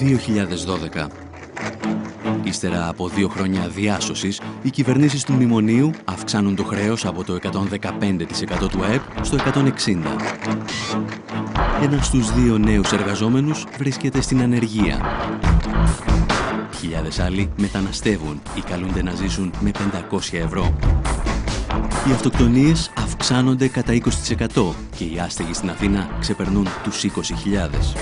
2012. Ύστερα από 2 χρόνια διάσωσης, οι κυβερνήσεις του μνημονίου αυξάνουν το χρέος από το 115% του ΑΕΠ στο 160%. Ένας στους 2 νέους εργαζόμενους βρίσκεται στην ανεργία. Χιλιάδες άλλοι μεταναστεύουν ή καλούνται να ζήσουν με 500 ευρώ. Οι αυτοκτονίες αυξάνονται κατά 20% και οι άστεγοι στην Αθήνα ξεπερνούν τους 20.000.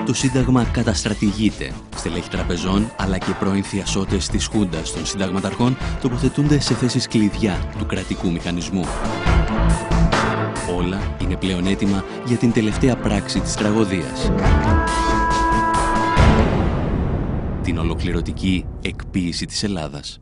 Το Σύνταγμα καταστρατηγείται. Στελέχη τραπεζών αλλά και πρώην θειασότες της Χούντας των συνταγματαρχών τοποθετούνται σε θέσεις κλειδιά του κρατικού μηχανισμού. Όλα είναι πλέον έτοιμα για την τελευταία πράξη της τραγωδίας. Την ολοκληρωτική εκποίηση της Ελλάδας.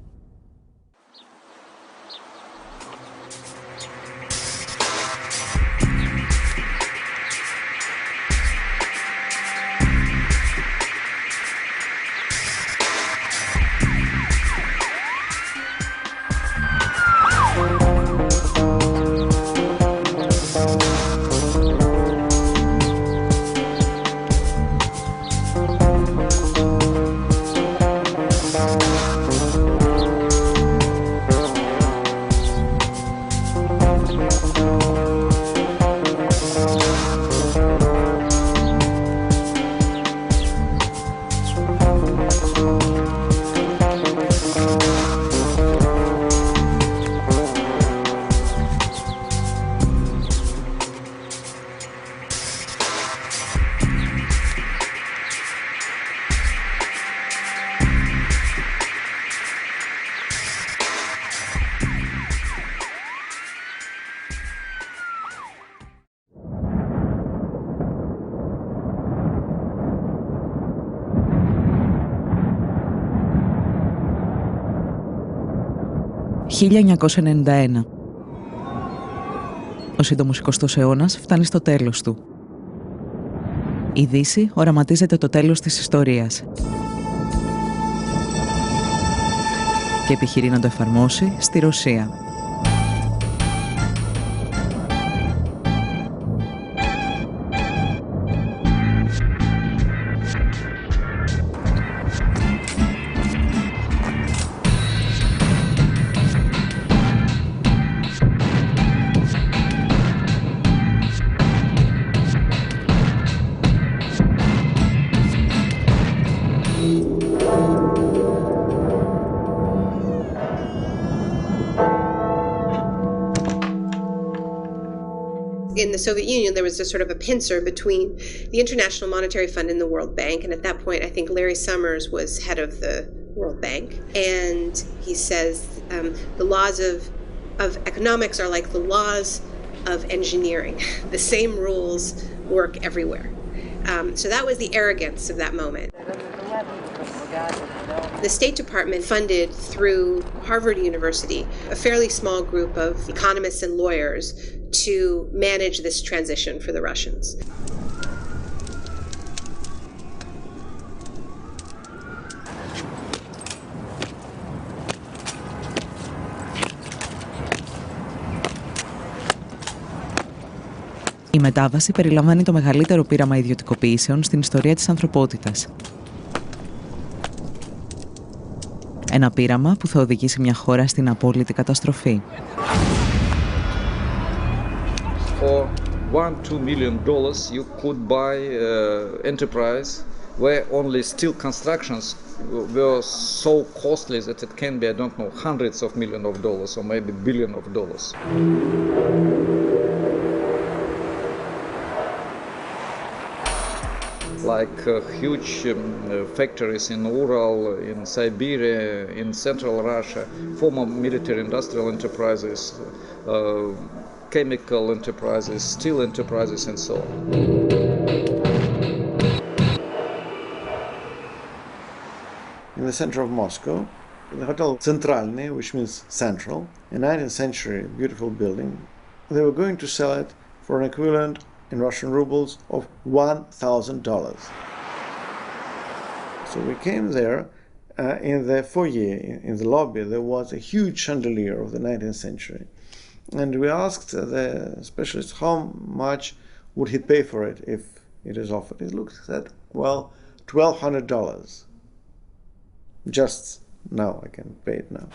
«1991. Ο σύντομος 20ος αιώνας φτάνει στο τέλος του. Η Δύση οραματίζεται το τέλος της ιστορίας και επιχειρεί να το εφαρμόσει στη Ρωσία. In the Soviet Union, there was a sort of a pincer between the International Monetary Fund and the World Bank. And at that point, I think Larry Summers was head of the World Bank. And he says the laws of economics are like the laws of engineering. The same rules work everywhere. So that was the arrogance of that moment. The State Department funded through Harvard University a fairly small group of economists and lawyers to manage this transition for the Russians. Η μετάβαση περιλαμβάνει το μεγαλύτερο πείραμα ιδιωτικοποιήσεων στην ιστορία της ανθρωπότητας. Ένα πείραμα που θα οδηγήσει μια χώρα στην απόλυτη καταστροφή. For $1-2 million, you could buy enterprise where only steel constructions were so costly that it can be, I don't know, hundreds of millions of dollars or maybe billions of dollars. Like huge factories in Ural, in Siberia, in central Russia, former military industrial enterprises, chemical enterprises, steel enterprises, and so on. In the center of Moscow, in the Hotel Centralny, which means central, a 19th century beautiful building, they were going to sell it for an equivalent in Russian rubles of $1,000. So we came there, in the foyer, in the lobby, there was a huge chandelier of the 19th century. And we asked the specialist how much would he pay for it if it is offered. He looked and said, well, $1,200. Just now, I can pay it now.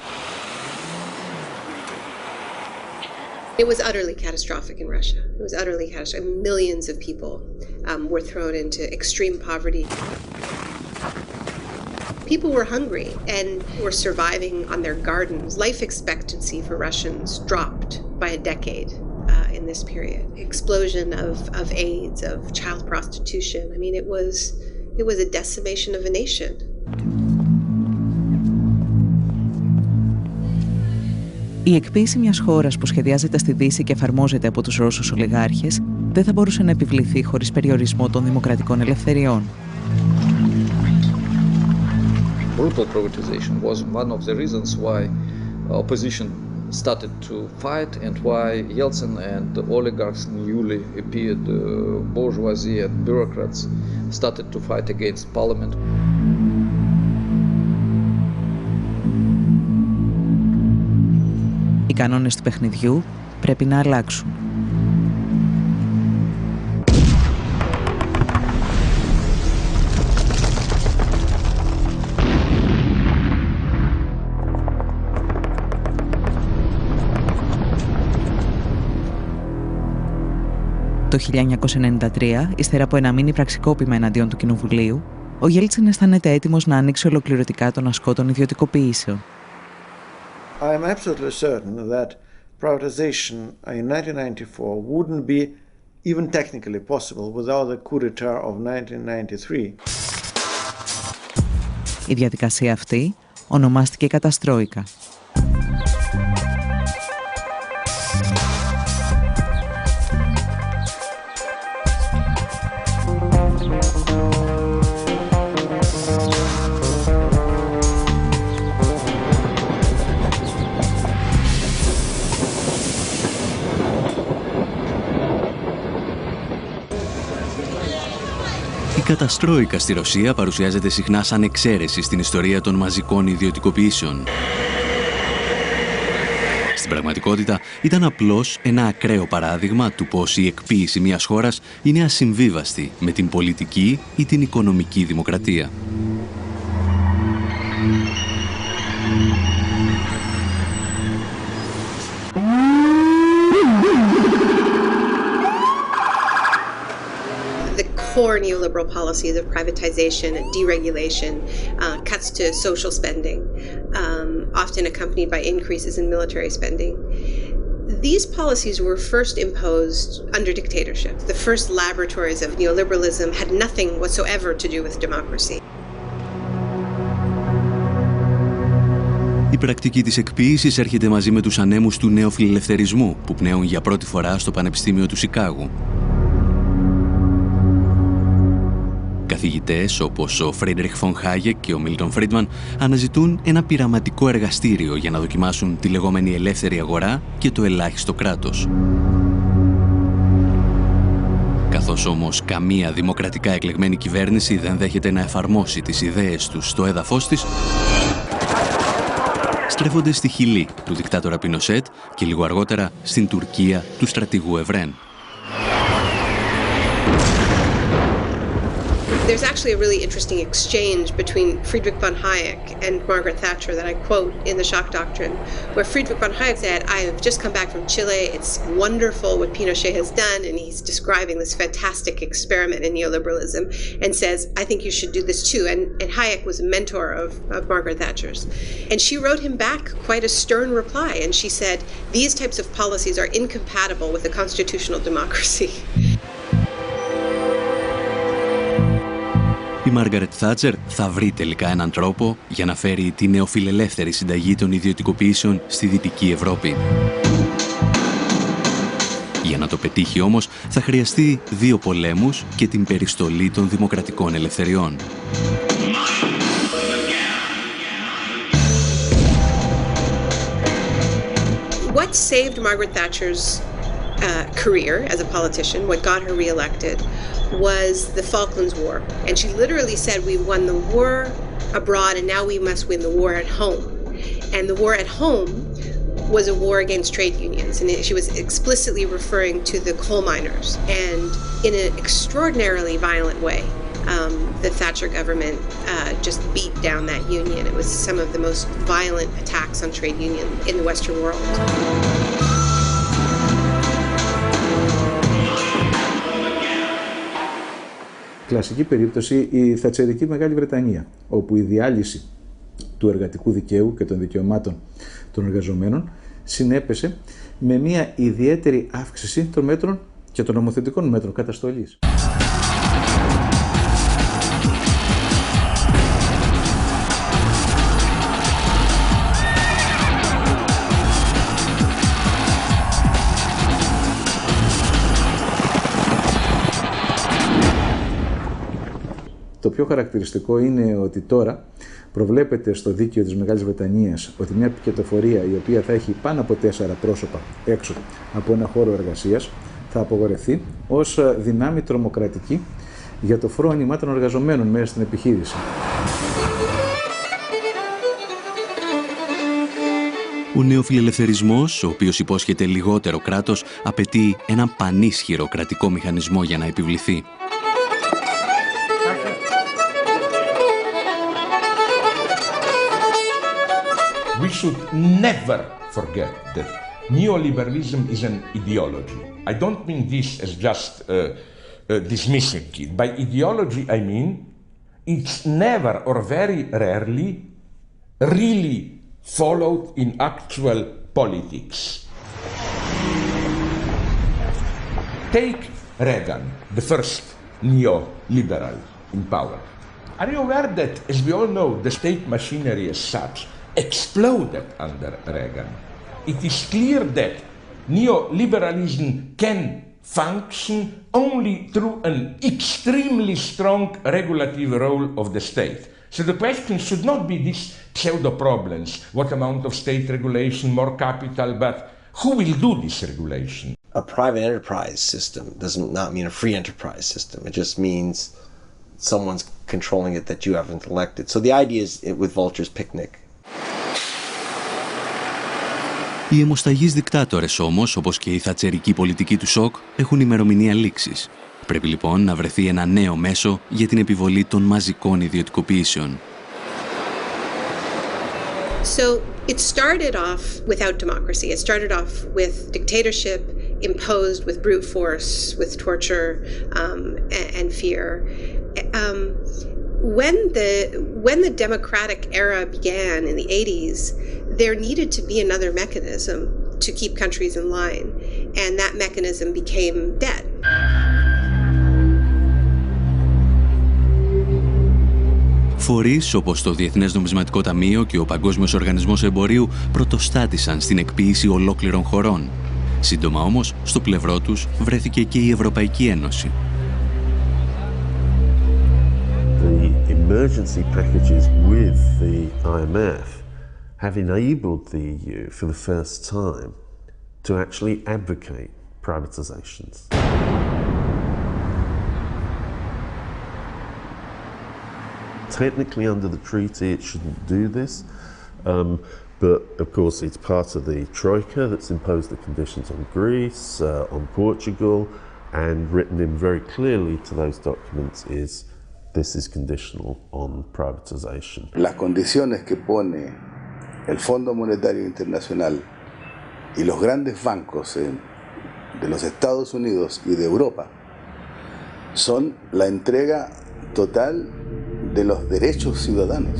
It was utterly catastrophic in Russia. It was utterly catastrophic. Millions of people were thrown into extreme poverty. People were hungry and were surviving on their gardens. Life expectancy for Russians dropped by a decade in this period. Explosion of AIDS, of child prostitution. I mean, it was a decimation of a nation. Η εκποίηση μιας χώρας που σχεδιάζεται στη Δύση και εφαρμόζεται από τους Ρώσους ολιγάρχες δεν θα μπορούσε να επιβληθεί χωρίς περιορισμό των δημοκρατικών ελευθεριών. Brutal privatization was one of the reasons why opposition started to fight and why Yeltsin and the oligarchs, newly appeared bourgeoisie and bureaucrats started to fight against parliament. Οι κανόνες του παιχνιδιού πρέπει να αλλάξουν. Το 1993, ύστερα από ένα μίνι πραξικόπημα εναντίον του Κοινοβουλίου, ο Γέλτσιν αισθάνεται έτοιμος να ανοίξει ολοκληρωτικά τον ασκό των ιδιωτικοποιήσεων. I am absolutely certain that privatization in 1994 wouldn't be even technically possible without the coup d'etat of 1993. Η διαδικασία αυτή ονομάστηκε καταστρόικα. Η καταστρόικα στη Ρωσία παρουσιάζεται συχνά σαν εξαίρεση στην ιστορία των μαζικών ιδιωτικοποιήσεων. Στην πραγματικότητα ήταν απλώς ένα ακραίο παράδειγμα του πώς η εκποίηση μιας χώρας είναι ασυμβίβαστη με την πολιτική ή την οικονομική δημοκρατία. Core neoliberal policies of privatization and deregulation, cuts to social spending, often accompanied by increases in military spending. These policies were first imposed under dictatorship. The first laboratories of neoliberalism had nothing whatsoever to do with democracy. Η πρακτική της εκποίησης έρχεται μαζί με τους ανέμους του νεοφιλελευθερισμού που πνέουν για πρώτη φορά στο Πανεπιστήμιο του Σικάγου. Καθηγητές όπως ο Φρίντριχ Φον Χάγεκ και ο Μίλτον Φρίντμαν αναζητούν ένα πειραματικό εργαστήριο για να δοκιμάσουν τη λεγόμενη ελεύθερη αγορά και το ελάχιστο κράτος. Καθώς όμως καμία δημοκρατικά εκλεγμένη κυβέρνηση δεν δέχεται να εφαρμόσει τις ιδέες τους στο έδαφος της, στρέφονται στη Χιλή του δικτάτορα Πινοσέτ και λίγο αργότερα στην Τουρκία του στρατηγού Ευρέν. There's actually a really interesting exchange between Friedrich von Hayek and Margaret Thatcher that I quote in The Shock Doctrine, where Friedrich von Hayek said, I have just come back from Chile, it's wonderful what Pinochet has done, and he's describing this fantastic experiment in neoliberalism, and says, I think you should do this too. And Hayek was a mentor of Margaret Thatcher's. And she wrote him back quite a stern reply, and she said, these types of policies are incompatible with a constitutional democracy. Η Μάργαρετ Θάτσερ θα βρει τελικά έναν τρόπο για να φέρει τη νεοφιλελεύθερη συνταγή των ιδιωτικοποιήσεων στη Δυτική Ευρώπη. Για να το πετύχει όμως θα χρειαστεί 2 πολέμους και την περιστολή των δημοκρατικών ελευθεριών. What saved Margaret Thatcher's career as a politician, what got her reelected, was the Falklands War. And she literally said, we won the war abroad and now we must win the war at home. And the war at home was a war against trade unions, and she was explicitly referring to the coal miners. And in an extraordinarily violent way, the Thatcher government just beat down that union. It was some of the most violent attacks on trade union in the Western world. Κλασική περίπτωση η θατσερική Μεγάλη Βρετανία, όπου η διάλυση του εργατικού δικαίου και των δικαιωμάτων των εργαζομένων συνέπεσε με μια ιδιαίτερη αύξηση των μέτρων και των νομοθετικών μέτρων καταστολής. Το πιο χαρακτηριστικό είναι ότι τώρα προβλέπεται στο δίκαιο της Μεγάλης Βρετανίας ότι μια πικετοφορία η οποία θα έχει πάνω από 4 πρόσωπα έξω από ένα χώρο εργασίας θα απογορευτεί ως δυνάμει τρομοκρατική για το φρόνημα των εργαζομένων μέσα στην επιχείρηση. Ο νεοφιλελευθερισμός, ο οποίος υπόσχεται λιγότερο κράτος, απαιτεί έναν πανίσχυρο κρατικό μηχανισμό για να επιβληθεί. We should never forget that neoliberalism is an ideology. I don't mean this as just dismissing it. By ideology, I mean it's never or very rarely really followed in actual politics. Take Reagan, the first neoliberal in power. Are you aware that, as we all know, the state machinery as such exploded under Reagan? It is clear that neoliberalism can function only through an extremely strong regulative role of the state. So the question should not be these pseudo problems, what amount of state regulation, more capital, but who will do this regulation? A private enterprise system does not mean a free enterprise system. It just means someone's controlling it that you haven't elected. So the idea is with Vulture's Picnic. Οι αιμοσταγείς δικτάτορες όμως, όπως και η θατσερική πολιτική του σοκ, έχουν ημερομηνία λήξης. Πρέπει λοιπόν να βρεθεί ένα νέο μέσο για την επιβολή των μαζικών ιδιωτικοποιήσεων. So it started off without democracy. It started off with dictatorship imposed with brute force, with torture and fear. When the democratic era began in the 80s, there needed to be another mechanism to keep countries in line, and that mechanism became debt. Φορείς όπως το Διεθνές Νομισματικό Ταμείο και ο Παγκόσμιος Οργανισμός Εμπορίου πρωτοστάτησαν στην εκποίηση ολόκληρων χωρών. Σύντομα όμως, στο πλευρό τους βρέθηκε και η Ευρωπαϊκή Ένωση. The emergency packages with the IMF have enabled the EU for the first time to actually advocate privatizations. Technically, under the treaty, it shouldn't do this, but of course, it's part of the Troika that's imposed the conditions on Greece, on Portugal, and written in very clearly to those documents is this is conditional on privatization. Las condiciones que pone el Fondo Monetario Internacional y los grandes bancos de los Estados Unidos y de Europa son la entrega total de los derechos ciudadanos.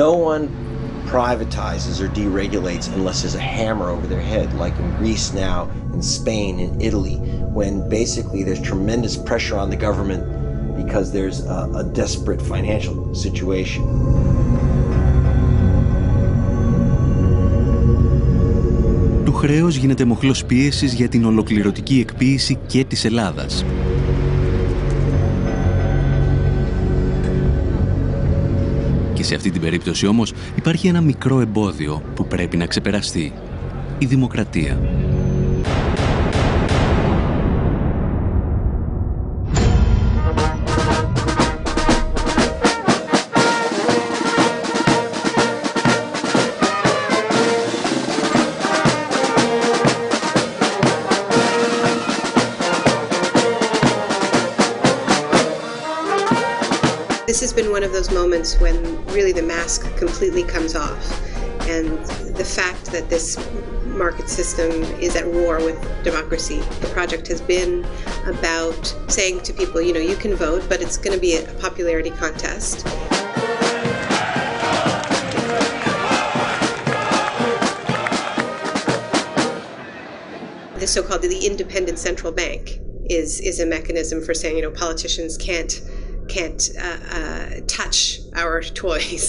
No one privatizes or deregulates unless there's a hammer over their head, like in Greece now, in Spain, in Italy, when basically there's tremendous pressure on the government because there's a desperate financial situation. Το χρέος γίνεται μοχλός πίεσης για την ολοκληρωτική εκποίηση και της Ελλάδας. Και σε αυτή την περίπτωση όμως υπάρχει ένα μικρό εμπόδιο που πρέπει να ξεπεραστεί. Η δημοκρατία. This has been one of those moments when really the mask completely comes off, and the fact that this market system is at war with democracy. The project has been about saying to people, you know, you can vote, but it's going to be a popularity contest. The so-called the independent central bank is a mechanism for saying, you know, politicians can't touch our toys.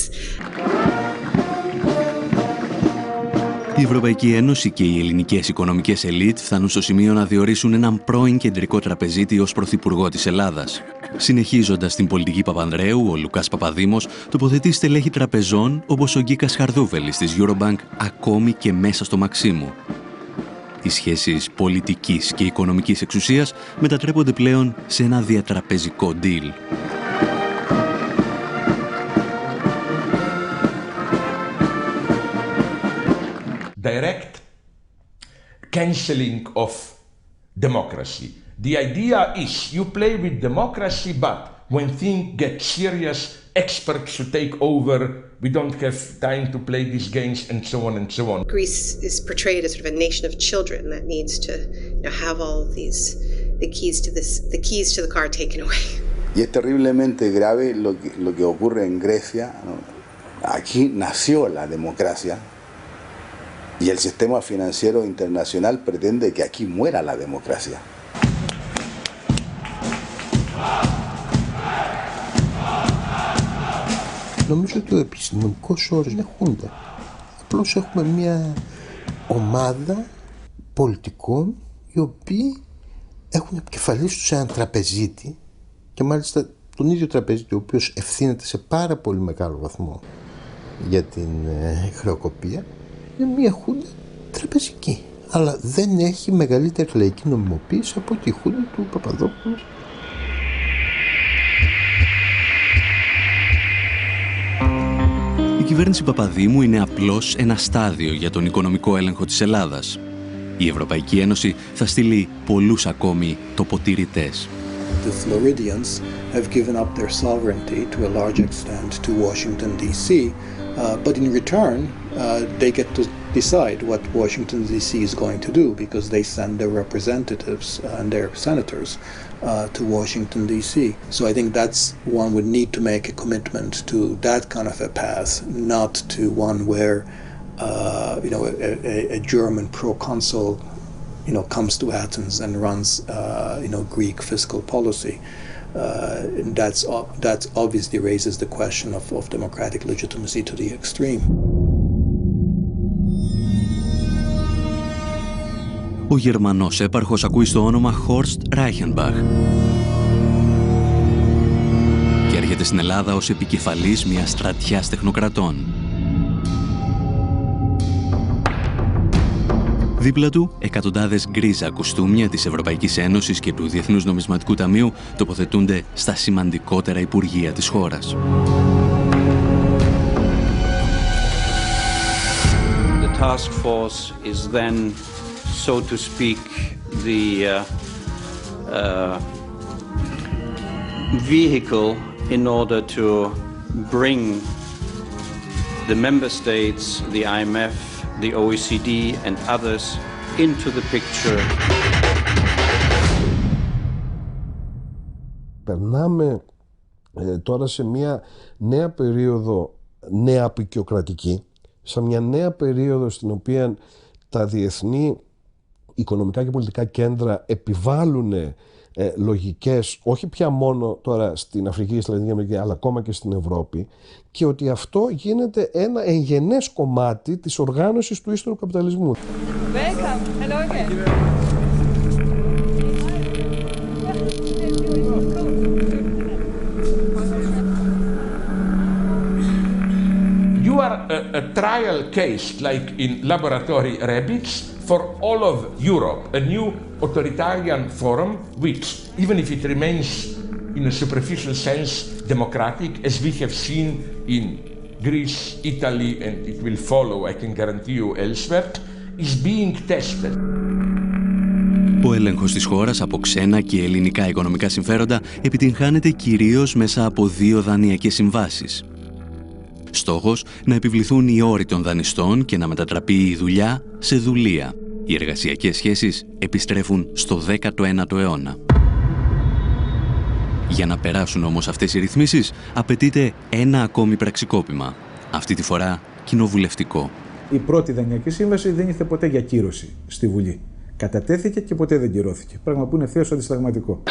Η Ευρωπαϊκή Ένωση και οι ελληνικές οικονομικές ελίτ φτάνουν στο σημείο να διορίσουν έναν πρώην κεντρικό τραπεζίτη ως πρωθυπουργό της Ελλάδας. Συνεχίζοντας την πολιτική Παπανδρέου, ο Λουκάς Παπαδήμος τοποθετεί στελέχη τραπεζών όπως ο Γκίκας Χαρδούβελης της Eurobank ακόμη και μέσα στο Μαξίμου. Οι σχέσεις πολιτικής και οικονομικής εξουσίας μετατρέπονται πλέον σε ένα διατραπεζικό deal. Direct cancelling of democracy. The idea is you play with democracy, but when things get serious, experts to take over. We don't have time to play these games, and so on and so on. Greece is portrayed as sort of a nation of children that needs to, you know, have all of these, the keys to the car taken away. Y es terriblemente grave lo que ocurre en Grecia, ¿no? Aquí nació la democracia. Y el sistema financiero internacional pretende que aquí muera la democracia. Νομίζω ότι ο επιστημονικός όρος είναι χούντα. Απλώς έχουμε μια ομάδα πολιτικών οι οποίοι έχουν επικεφαλής τους έναν τραπεζίτη και μάλιστα τον ίδιο τραπεζίτη ο οποίος ευθύνεται σε πάρα πολύ μεγάλο βαθμό για την χρεοκοπία. Είναι μια χούντα τραπεζική, αλλά δεν έχει μεγαλύτερη λαϊκή νομιμοποίηση από τη χούντα του Παπαδόπουλου. Η κυβέρνηση Παπαδήμου είναι απλώς ένα στάδιο για τον οικονομικό έλεγχο της Ελλάδας. Η Ευρωπαϊκή Ένωση θα στείλει πολλούς ακόμη τοποτηρητές. The Floridians have given up their sovereignty to a large extent to Washington, D.C., but in return, they get to decide what Washington, D.C. is going to do because they send their representatives and their senators to Washington, D.C. So I think that's one would need to make a commitment to that kind of a path, not to one where, you know, a German proconsul, you know, comes to Athens and runs, you know, Greek fiscal policy. That obviously raises the question of democratic legitimacy to the extreme. Ο Γερμανός έπαρχος ακούει στο όνομα Horst Reichenbach και έρχεται στην Ελλάδα ως επικεφαλής μιας στρατιάς τεχνοκρατών. Δίπλα του, εκατοντάδες γκρίζα κουστούμια της Ευρωπαϊκής Ένωσης και του Διεθνούς Νομισματικού Ταμείου τοποθετούνται στα σημαντικότερα υπουργεία της χώρας. The task force is then, so to speak, the vehicle in order to bring the member states, the IMF, the OECD and others into the picture. Περνάμε τώρα σε μια νέα περίοδο νεαπικιοκρατική, σε μια νέα περίοδο στην οποία τα διεθνή οικονομικά και πολιτικά κέντρα επιβάλλουν λογικές, όχι πια μόνο τώρα στην Αφρική και στη Λατινική Αμερική, αλλά ακόμα και στην Ευρώπη, και ότι αυτό γίνεται ένα εγγενές κομμάτι της οργάνωσης του ύστερου καπιταλισμού. Welcome. Hello again. a trial case like in laboratory rabbits for all of Europe, a new authoritarian forum which, even if it remains in a superficial sense democratic, as we have seen in Greece, Italy, and it will follow, I can guarantee you, elsewhere, is being tested. Ο έλεγχος της χώρας από ξένα και ελληνικά οικονομικά συμφέροντα επιτυγχάνεται κυρίως μέσα από 2 δανειακές συμβάσεις. Στόχος να επιβληθούν οι όροι των δανειστών και να μετατραπεί η δουλειά σε δουλεία. Οι εργασιακές σχέσεις επιστρέφουν στο 19ο αιώνα. Για να περάσουν όμως αυτές οι ρυθμίσεις απαιτείται ένα ακόμη πραξικόπημα. Αυτή τη φορά κοινοβουλευτικό. Η πρώτη δανειακή σύμβαση δεν ήρθε ποτέ για κύρωση στη Βουλή. Κατατέθηκε και ποτέ δεν κυρώθηκε. Πράγμα που είναι ευθέως αντισυνταγματικό.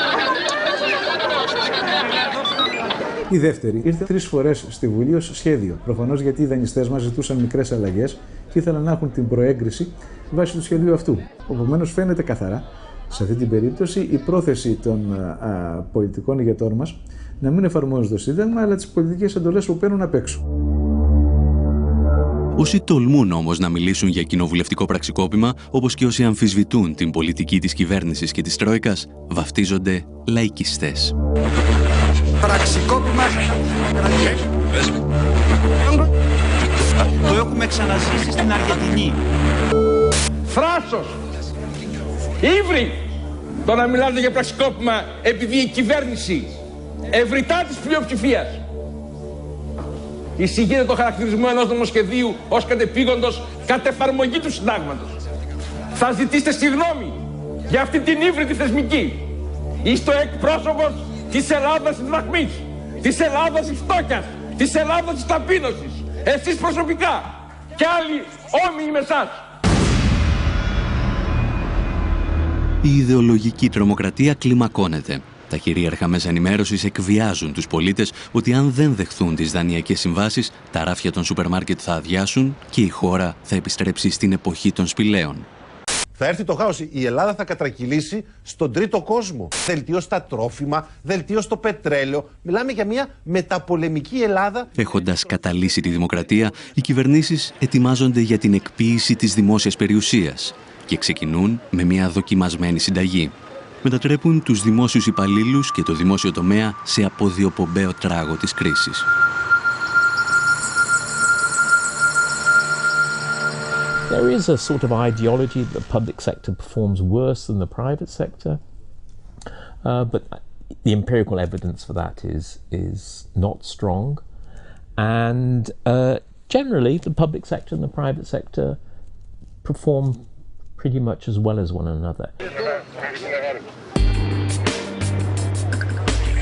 Η δεύτερη ήρθε 3 φορές στη Βουλή ως σχέδιο. Προφανώς γιατί οι δανειστές μας ζητούσαν μικρές αλλαγές και ήθελαν να έχουν την προέγκριση βάσει του σχεδίου αυτού. Επομένως, φαίνεται καθαρά σε αυτή την περίπτωση η πρόθεση των πολιτικών ηγετών μας να μην εφαρμόζουν το Σύνταγμα, αλλά τις πολιτικές εντολές που παίρνουν απ' έξω. Όσοι τολμούν όμως να μιλήσουν για κοινοβουλευτικό πραξικόπημα, όπως και όσοι αμφισβητούν την πολιτική της κυβέρνησης και της Τρόικας, βαφτίζονται λαϊκιστές. Πραξικόπημα. Το έχουμε ξαναζήσει στην Αργεντινή. Θράσος! Ήβρι! Το να μιλάτε για πραξικόπημα επειδή η κυβέρνηση ευρυτά της πλειοψηφίας εισηγείται το χαρακτηρισμό ενός νομοσχεδίου ως κατεπήγοντος κατ' εφαρμογή του συντάγματος. Θα ζητήσετε συγγνώμη για αυτή την ύβρητη θεσμική. Είστε ο εκπρόσωπος της Ελλάδας της δραχμής, της Ελλάδας της φτώχειας, της Ελλάδας της ταπείνωσης. Εσείς προσωπικά και άλλοι όμοιοι με εσάς. Η ιδεολογική τρομοκρατία κλιμακώνεται. Τα κυρίαρχα μέσα ενημέρωσης εκβιάζουν τους πολίτες ότι αν δεν δεχθούν τις δανειακές συμβάσεις, τα ράφια των σούπερ μάρκετ θα αδειάσουν και η χώρα θα επιστρέψει στην εποχή των σπηλαίων. Θα έρθει το χάος. Η Ελλάδα θα κατρακυλήσει στον τρίτο κόσμο. Δελτίο στα τρόφιμα, δελτίο στο πετρέλαιο. Μιλάμε για μια μεταπολεμική Ελλάδα. Έχοντας καταλύσει τη δημοκρατία, οι κυβερνήσεις ετοιμάζονται για την εκποίηση της δημόσιας περιουσίας και ξεκινούν με μια δοκιμασμένη συνταγή. Μετατρέπουν τους δημόσιους υπαλλήλους και το δημόσιο τομέα σε αποδιοπομπαίο τράγο της κρίσης. There is a sort of ideology that the public sector performs worse than the private sector, but the empirical evidence for that is not strong, and generally the public sector and the private sector perform pretty much as well as one another.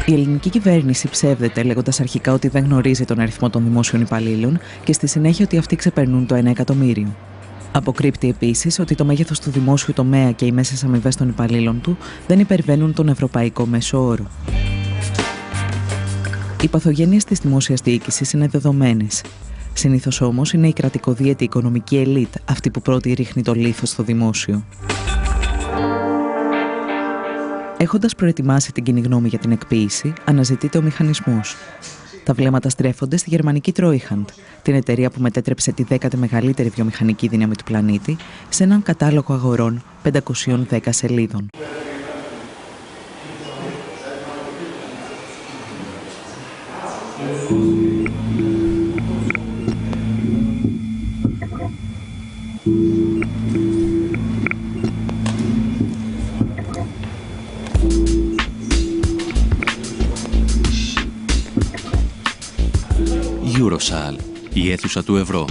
Η ελληνική κυβέρνηση ψεύδεται λέγοντας αρχικά ότι δεν γνωρίζει τον αριθμό των δημόσιων υπαλλήλων και στη συνέχεια ότι αυτοί ξεπερνούν το 1 εκατομμύριο. Αποκρύπτει επίσης ότι το μέγεθος του δημόσιου τομέα και οι μέσες αμοιβές των υπαλλήλων του δεν υπερβαίνουν τον ευρωπαϊκό μέσο όρο. Οι παθογένειες της δημόσιας διοίκησης είναι δεδομένες. Συνήθως όμως είναι η κρατικοδίαιτη οικονομική ελίτ αυτή που πρώτη ρίχνει το λίθος στο δημόσιο. Έχοντας προετοιμάσει την κοινή γνώμη για την εκποίηση, αναζητείται ο μηχανισμός. Τα βλέμματα στρέφονται στη γερμανική Treuhand, την εταιρεία που μετέτρεψε τη 10η μεγαλύτερη βιομηχανική δύναμη του πλανήτη σε έναν κατάλογο αγορών 510 σελίδων. Eurosaal, η αίθουσα του ευρώ.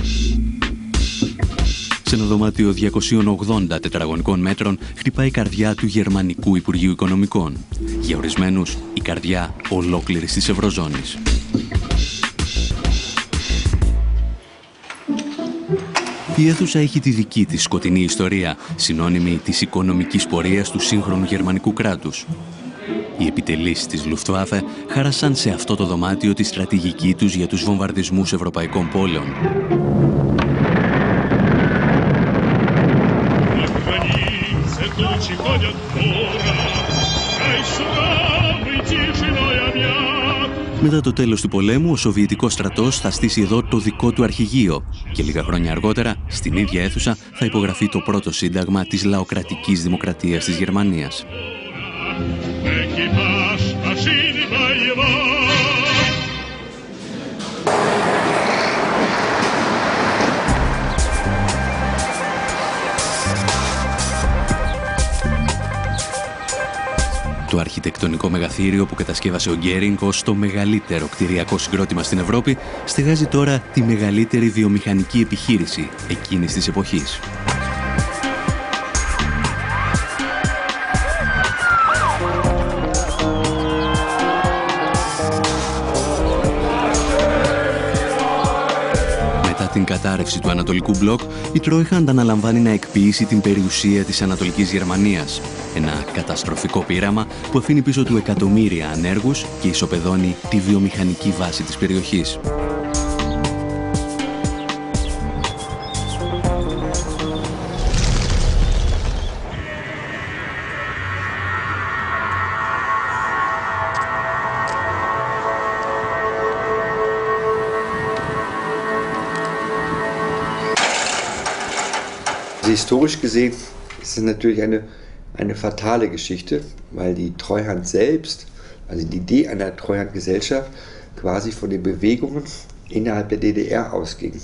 Σε ένα δωμάτιο 280 τετραγωνικών μέτρων χτυπάει η καρδιά του Γερμανικού Υπουργείου Οικονομικών. Για ορισμένους, η καρδιά ολόκληρης της Ευρωζώνης. Η αίθουσα έχει τη δική της σκοτεινή ιστορία, συνώνυμη της οικονομικής πορείας του σύγχρονου γερμανικού κράτους. Οι επιτελείς της Luftwaffe χάρασαν σε αυτό το δωμάτιο τη στρατηγική τους για τους βομβαρδισμούς ευρωπαϊκών πόλεων. Μετά το τέλος του πολέμου, ο Σοβιετικός στρατός θα στήσει εδώ το δικό του αρχηγείο και λίγα χρόνια αργότερα, στην ίδια αίθουσα, θα υπογραφεί το πρώτο σύνταγμα της λαοκρατικής δημοκρατίας της Γερμανίας. Το αρχιτεκτονικό μεγαθύριο που κατασκεύασε ο Γκέρινγκ ως το μεγαλύτερο κτηριακό συγκρότημα στην Ευρώπη στεγάζει τώρα τη μεγαλύτερη βιομηχανική επιχείρηση εκείνης της εποχής. Την κατάρρευση του Ανατολικού Μπλοκ, η Τρόιχαντ αναλαμβάνει να εκποιήσει την περιουσία της Ανατολικής Γερμανίας. Ένα καταστροφικό πείραμα που αφήνει πίσω του εκατομμύρια ανέργους και ισοπεδώνει τη βιομηχανική βάση της περιοχής. Historisch gesehen ist es natürlich eine fatale Geschichte, weil die Treuhand selbst, also die Idee einer Treuhandgesellschaft, quasi von den Bewegungen innerhalb der DDR ausging.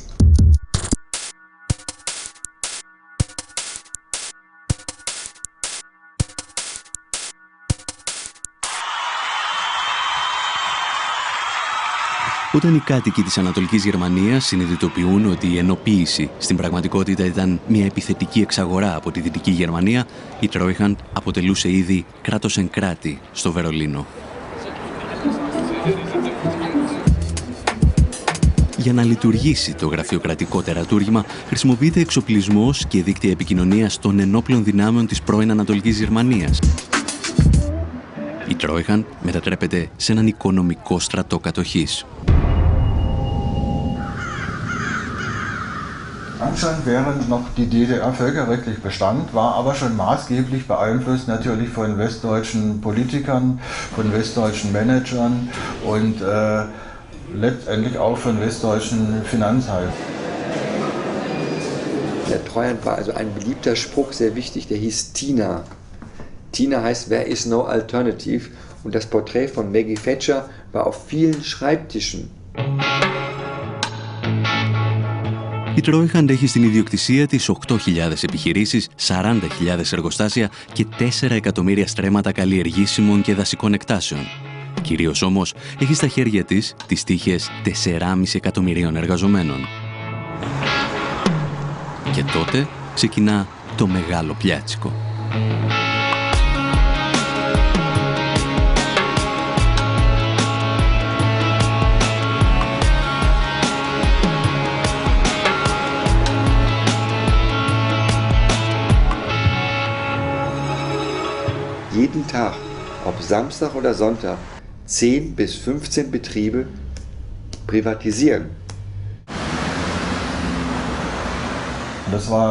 Όταν οι κάτοικοι της Ανατολικής Γερμανίας συνειδητοποιούν ότι η ενοποίηση στην πραγματικότητα ήταν μια επιθετική εξαγορά από τη Δυτική Γερμανία, η Τρόιχαντ αποτελούσε ήδη κράτος εν κράτη στο Βερολίνο. Για να λειτουργήσει το γραφειοκρατικό τερατούργημα, χρησιμοποιείται εξοπλισμός και δίκτυα επικοινωνίας των ενόπλων δυνάμεων της πρώην Ανατολικής Γερμανίας. Η Τρόιχαντ μετατρέπεται σε έναν οικονομικό στρατό κατοχής. Anscheinend während noch die DDR völkerrechtlich bestand, war aber schon maßgeblich beeinflusst natürlich von westdeutschen Politikern, von westdeutschen Managern und letztendlich auch von westdeutschen Finanzhalten. Der Treuhand war also ein beliebter Spruch, sehr wichtig, der hieß Tina. Tina heißt, there is no alternative, und das Porträt von Maggie Thatcher war auf vielen Schreibtischen. Η Τρόιχαντ έχει στην ιδιοκτησία της 8.000 επιχειρήσεις, 40.000 εργοστάσια και 4 εκατομμύρια στρέμματα καλλιεργήσιμων και δασικών εκτάσεων. Κυρίως όμως έχει στα χέρια της τις τύχες 4,5 εκατομμυρίων εργαζομένων. Και τότε ξεκινά το μεγάλο πιάτσικο. Jeden Tag, ob Samstag oder Sonntag, 10 bis 15 Betriebe privatisieren. Das war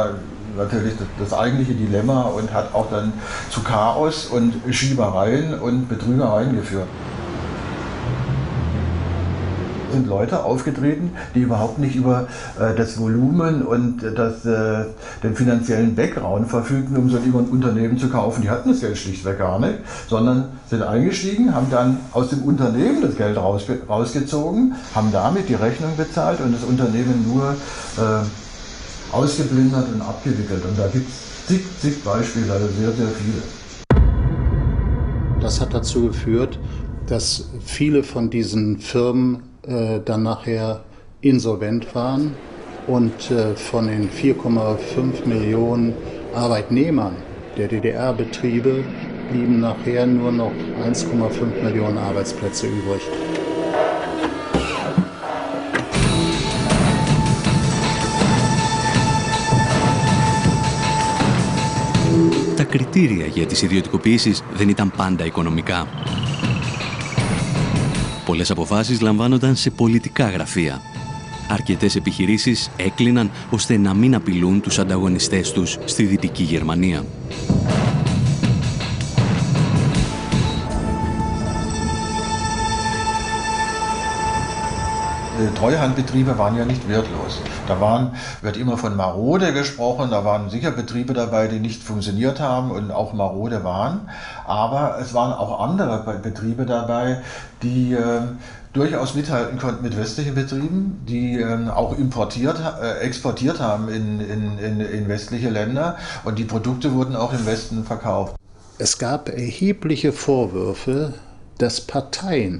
natürlich das eigentliche Dilemma und hat auch dann zu Chaos und Schiebereien und Betrügereien geführt. Sind Leute aufgetreten, die überhaupt nicht über das Volumen und den finanziellen Background verfügten, um so ein Unternehmen zu kaufen. Die hatten das Geld schlichtweg gar nicht, sondern sind eingestiegen, haben dann aus dem Unternehmen das Geld rausgezogen, haben damit die Rechnung bezahlt und das Unternehmen nur ausgeplündert und abgewickelt. Und da gibt es zig Beispiele, also sehr, sehr viele. Das hat dazu geführt, dass viele von diesen Firmen dann nachher insolvent waren und von den 4,5 Millionen Arbeitnehmern der DDR-Betriebe blieben nachher nur noch 1,5 Millionen Arbeitsplätze übrig. Τα κριτήρια για τις ιδιωτικοποιήσεις δεν ήταν πάντα οικονομικά. Πολλές αποφάσεις λαμβάνονταν σε πολιτικά γραφεία. Αρκετές επιχειρήσεις έκλειναν ώστε να μην απειλούν τους ανταγωνιστές τους στη Δυτική Γερμανία. Treuhandbetriebe waren ja nicht wertlos. Da wird immer von marode gesprochen, da waren sicher Betriebe dabei, die nicht funktioniert haben und auch marode waren. Aber es waren auch andere Betriebe dabei, die durchaus mithalten konnten mit westlichen Betrieben, die auch exportiert haben in westliche Länder und die Produkte wurden auch im Westen verkauft. Es gab erhebliche Vorwürfe, dass Parteien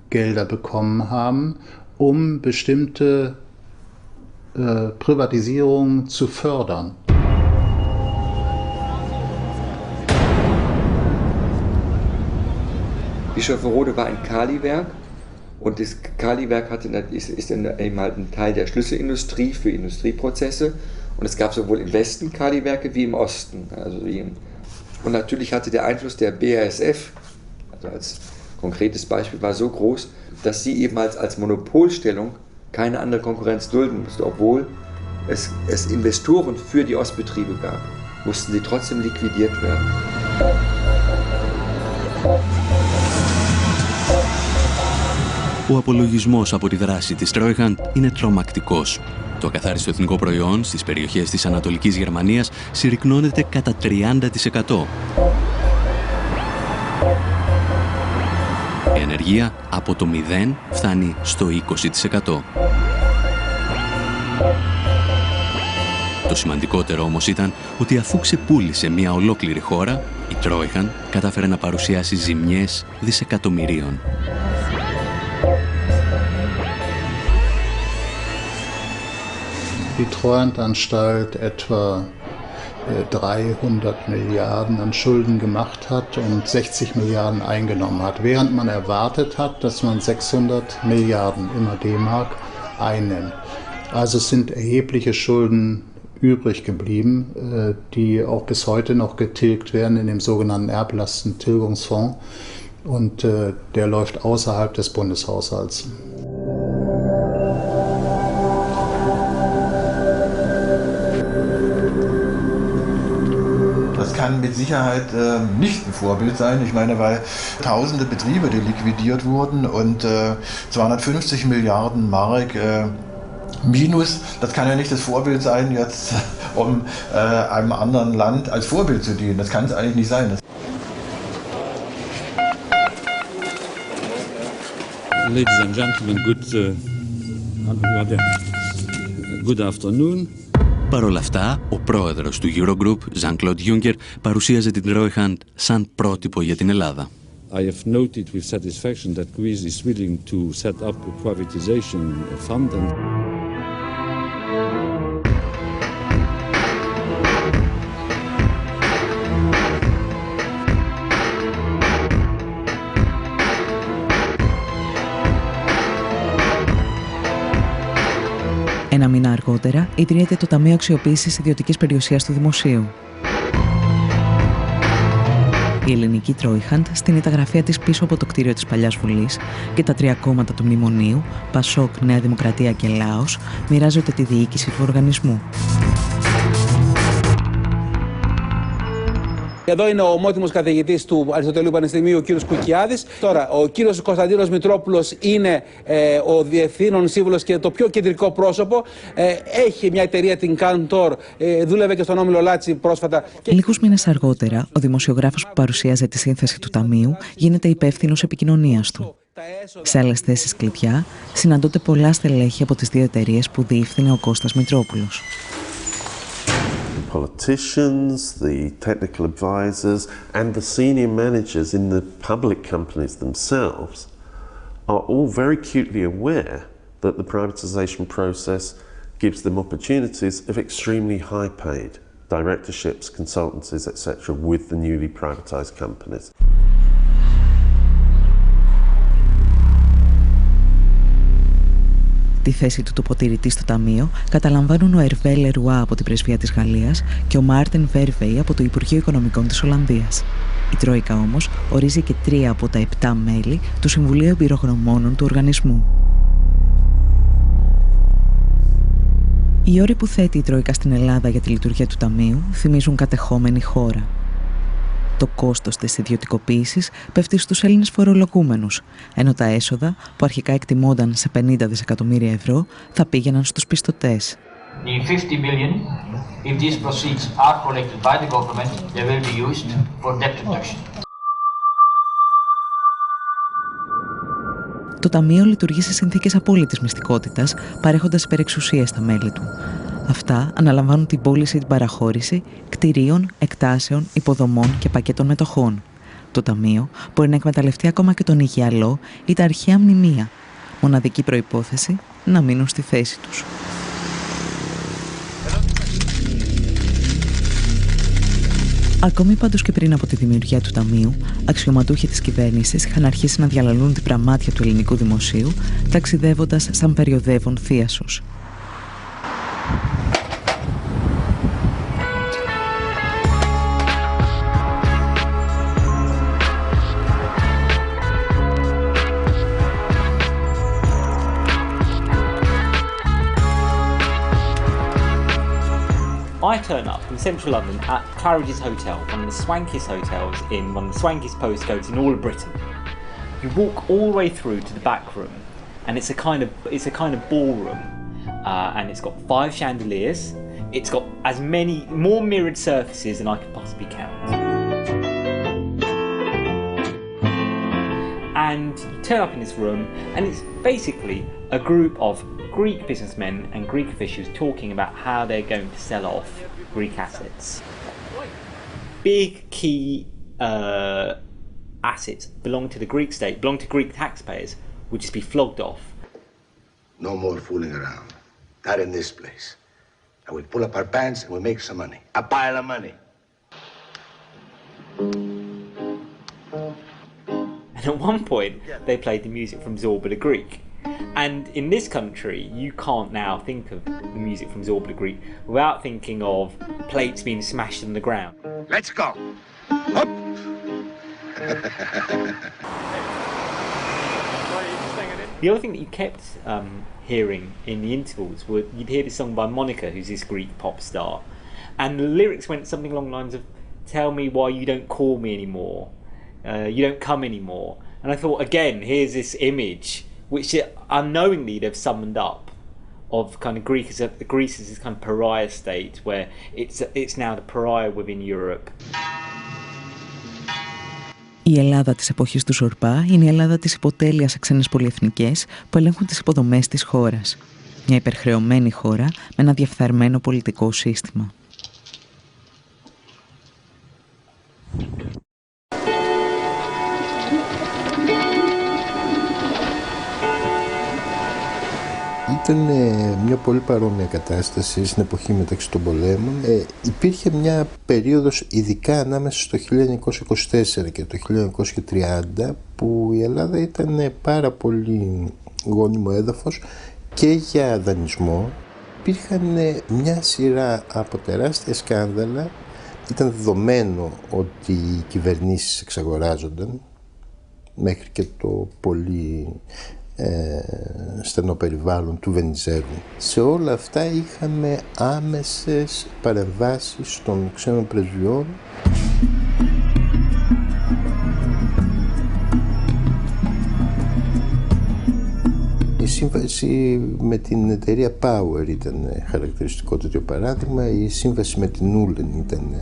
Gelder bekommen haben, um bestimmte Privatisierungen zu fördern. Bischofferode war ein Kaliwerk und das Kaliwerk ist eben halt ein Teil der Schlüsselindustrie für Industrieprozesse und es gab sowohl im Westen Kaliwerke wie im Osten. Und natürlich hatte der Einfluss der BASF, also als konkretes Beispiel, war so groß, dass sie eben als Monopolstellung keine andere Konkurrenz dulden musste. Obwohl es Investoren für die Ostbetriebe gab, mussten sie trotzdem liquidiert werden. Ο απολογισμός από τη δράση της Τρόιχαντ είναι τρομακτικός. Το ακαθάριστο εθνικό προϊόν στις περιοχές της Ανατολικής Γερμανίας συρρικνώνεται κατά 30%. Η ανεργία από το 0 φτάνει στο 20%. Το σημαντικότερο όμως ήταν ότι αφού ξεπούλησε μια ολόκληρη χώρα, η Τρόιχαντ κατάφερε να παρουσιάσει ζημιές δισεκατομμυρίων. Die Treuhandanstalt etwa 300 Milliarden an Schulden gemacht hat und 60 Milliarden eingenommen hat, während man erwartet hat, dass man 600 Milliarden immer D-Mark einnimmt. Also es sind erhebliche Schulden übrig geblieben, die auch bis heute noch getilgt werden in dem sogenannten Erblastentilgungsfonds und der läuft außerhalb des Bundeshaushalts. Das kann mit Sicherheit nicht ein Vorbild sein. Ich meine, weil tausende Betriebe, die liquidiert wurden und 250 Milliarden Mark Minus, das kann ja nicht das Vorbild sein, jetzt um einem anderen Land als Vorbild zu dienen. Das kann es eigentlich nicht sein. Ladies and gentlemen, good afternoon. Παρ' όλα αυτά, ο πρόεδρος του Eurogroup, Jean-Claude Juncker, παρουσίαζε την Treuhand σαν πρότυπο για την Ελλάδα. I have noted with satisfaction that Greece is willing to set up a privatization fund and Ένα μήνα αργότερα ιδρύεται το Ταμείο Αξιοποίησης Ιδιωτικής Περιουσίας του Δημοσίου. Η ελληνική Τρόιχαντ στείνει τα γραφεία της πίσω από το κτίριο της Παλιάς Βουλής και τα τρία κόμματα του Μνημονίου, Πασόκ, Νέα Δημοκρατία και Λάος, μοιράζονται τη διοίκηση του οργανισμού. Εδώ είναι ο ομότιμος καθηγητής του Αριστοτελείου Πανεπιστημίου, ο κύριος Κουκιάδης. Τώρα, ο κύριος Κωνσταντίνος Μητρόπουλος είναι ο διευθύνων σύμβουλος και το πιο κεντρικό πρόσωπο. Έχει μια εταιρεία, την Cantor, δούλευε και στον Όμιλο Λάτσι πρόσφατα. Λίγους μήνες αργότερα, ο δημοσιογράφος που παρουσίαζε τη σύνθεση του Ταμείου γίνεται υπεύθυνος επικοινωνίας του. Σε άλλες θέσεις κλειδιά συναντώνται πολλά στελέχη από τις δύο εταιρείες που διεύθυνε ο Κώστας Μητρόπουλος. Politicians, the technical advisors, and the senior managers in the public companies themselves are all very acutely aware that the privatization process gives them opportunities of extremely high-paid directorships, consultancies, etc. with the newly privatized companies. Τη θέση του τοποτηρητή στο Ταμείο καταλαμβάνουν ο Ερβέ Λερουά από την Πρεσβεία της Γαλλίας και ο Μάρτιν Βέρβεϊ από το Υπουργείο Οικονομικών της Ολλανδίας. Η Τρόικα όμως ορίζει και 3 από τα 7 μέλη του Συμβουλίου Εμπειρογνωμόνων του οργανισμού. Οι όροι που θέτει η Τρόικα στην Ελλάδα για τη λειτουργία του Ταμείου θυμίζουν κατεχόμενη χώρα. Το κόστος της ιδιωτικοποίησης πέφτει στους Έλληνες φορολογούμενους, ενώ τα έσοδα, που αρχικά εκτιμώνταν σε 50 δισεκατομμύρια ευρώ, θα πήγαιναν στους πιστωτές. The 50 billion, if these proceeds are collected by the government, they will be used for debt reduction. Το Ταμείο λειτουργεί σε συνθήκες απόλυτης μυστικότητας, παρέχοντας υπερεξουσίες στα μέλη του. Αυτά αναλαμβάνουν την πώληση ή την παραχώρηση κτηρίων, εκτάσεων, υποδομών και πακέτων μετοχών. Το Ταμείο μπορεί να εκμεταλλευτεί ακόμα και τον υγιαλό ή τα αρχαία μνημεία. Μοναδική προϋπόθεση να μείνουν στη θέση τους. Ακόμη πάντως και πριν από τη δημιουργία του Ταμείου, αξιωματούχοι της κυβέρνησης είχαν αρχίσει να διαλαλούν την πραμάτια του ελληνικού δημοσίου, ταξιδεύοντας σαν περιοδεύων θίασος. I turn up in central London at Claridge's Hotel, one of the swankiest hotels in one of the swankiest postcodes in all of Britain. You walk all the way through to the back room, and it's a kind of ballroom, and it's got 5 chandeliers. It's got more mirrored surfaces than I could possibly count. And you turn up in this room, and it's basically a group of Greek businessmen and Greek officials talking about how they're going to sell off Greek assets. Big key assets belong to the Greek state, belong to Greek taxpayers, would just be flogged off. No more fooling around. Not in this place. And we pull up our pants and we make some money. A pile of money. And at one point, they played the music from Zorba the Greek. And in this country, you can't now think of the music from Zorba the Greek without thinking of plates being smashed on the ground. Let's go. Up. The other thing that you kept hearing in the intervals were you'd hear this song by Monica, who's this Greek pop star, and the lyrics went something along the lines of "Tell me why you don't call me anymore, you don't come anymore." And I thought, again, here's this image which unknowingly they've summoned up of kind of Greece as this kind of pariah state where it's now the pariah within Europe. Η Ελλάδα της εποχής του Ζορμπά είναι η Ελλάδα της υποτέλειας σε ξένες πολυεθνικές που ελέγχουν τις υποδομές της χώρας. Μια υπερχρεωμένη χώρα με ένα διεφθαρμένο πολιτικό σύστημα. Ήταν μια πολύ παρόμοια κατάσταση στην εποχή μεταξύ των πολέμων. Υπήρχε μια περίοδος, ειδικά ανάμεσα στο 1924 και το 1930, που η Ελλάδα ήταν πάρα πολύ γόνιμο έδαφος και για δανεισμό. Υπήρχαν μια σειρά από τεράστια σκάνδαλα. Ήταν δεδομένο ότι οι κυβερνήσεις εξαγοράζονταν μέχρι και το πολύ στενό περιβάλλον του Βενιζέλου. Σε όλα αυτά είχαμε άμεσες παρεμβάσεις των ξένων πρεσβειών. Η σύμβαση με την εταιρεία Power ήταν χαρακτηριστικό τέτοιο παράδειγμα, η σύμβαση με την Ούλεν ήταν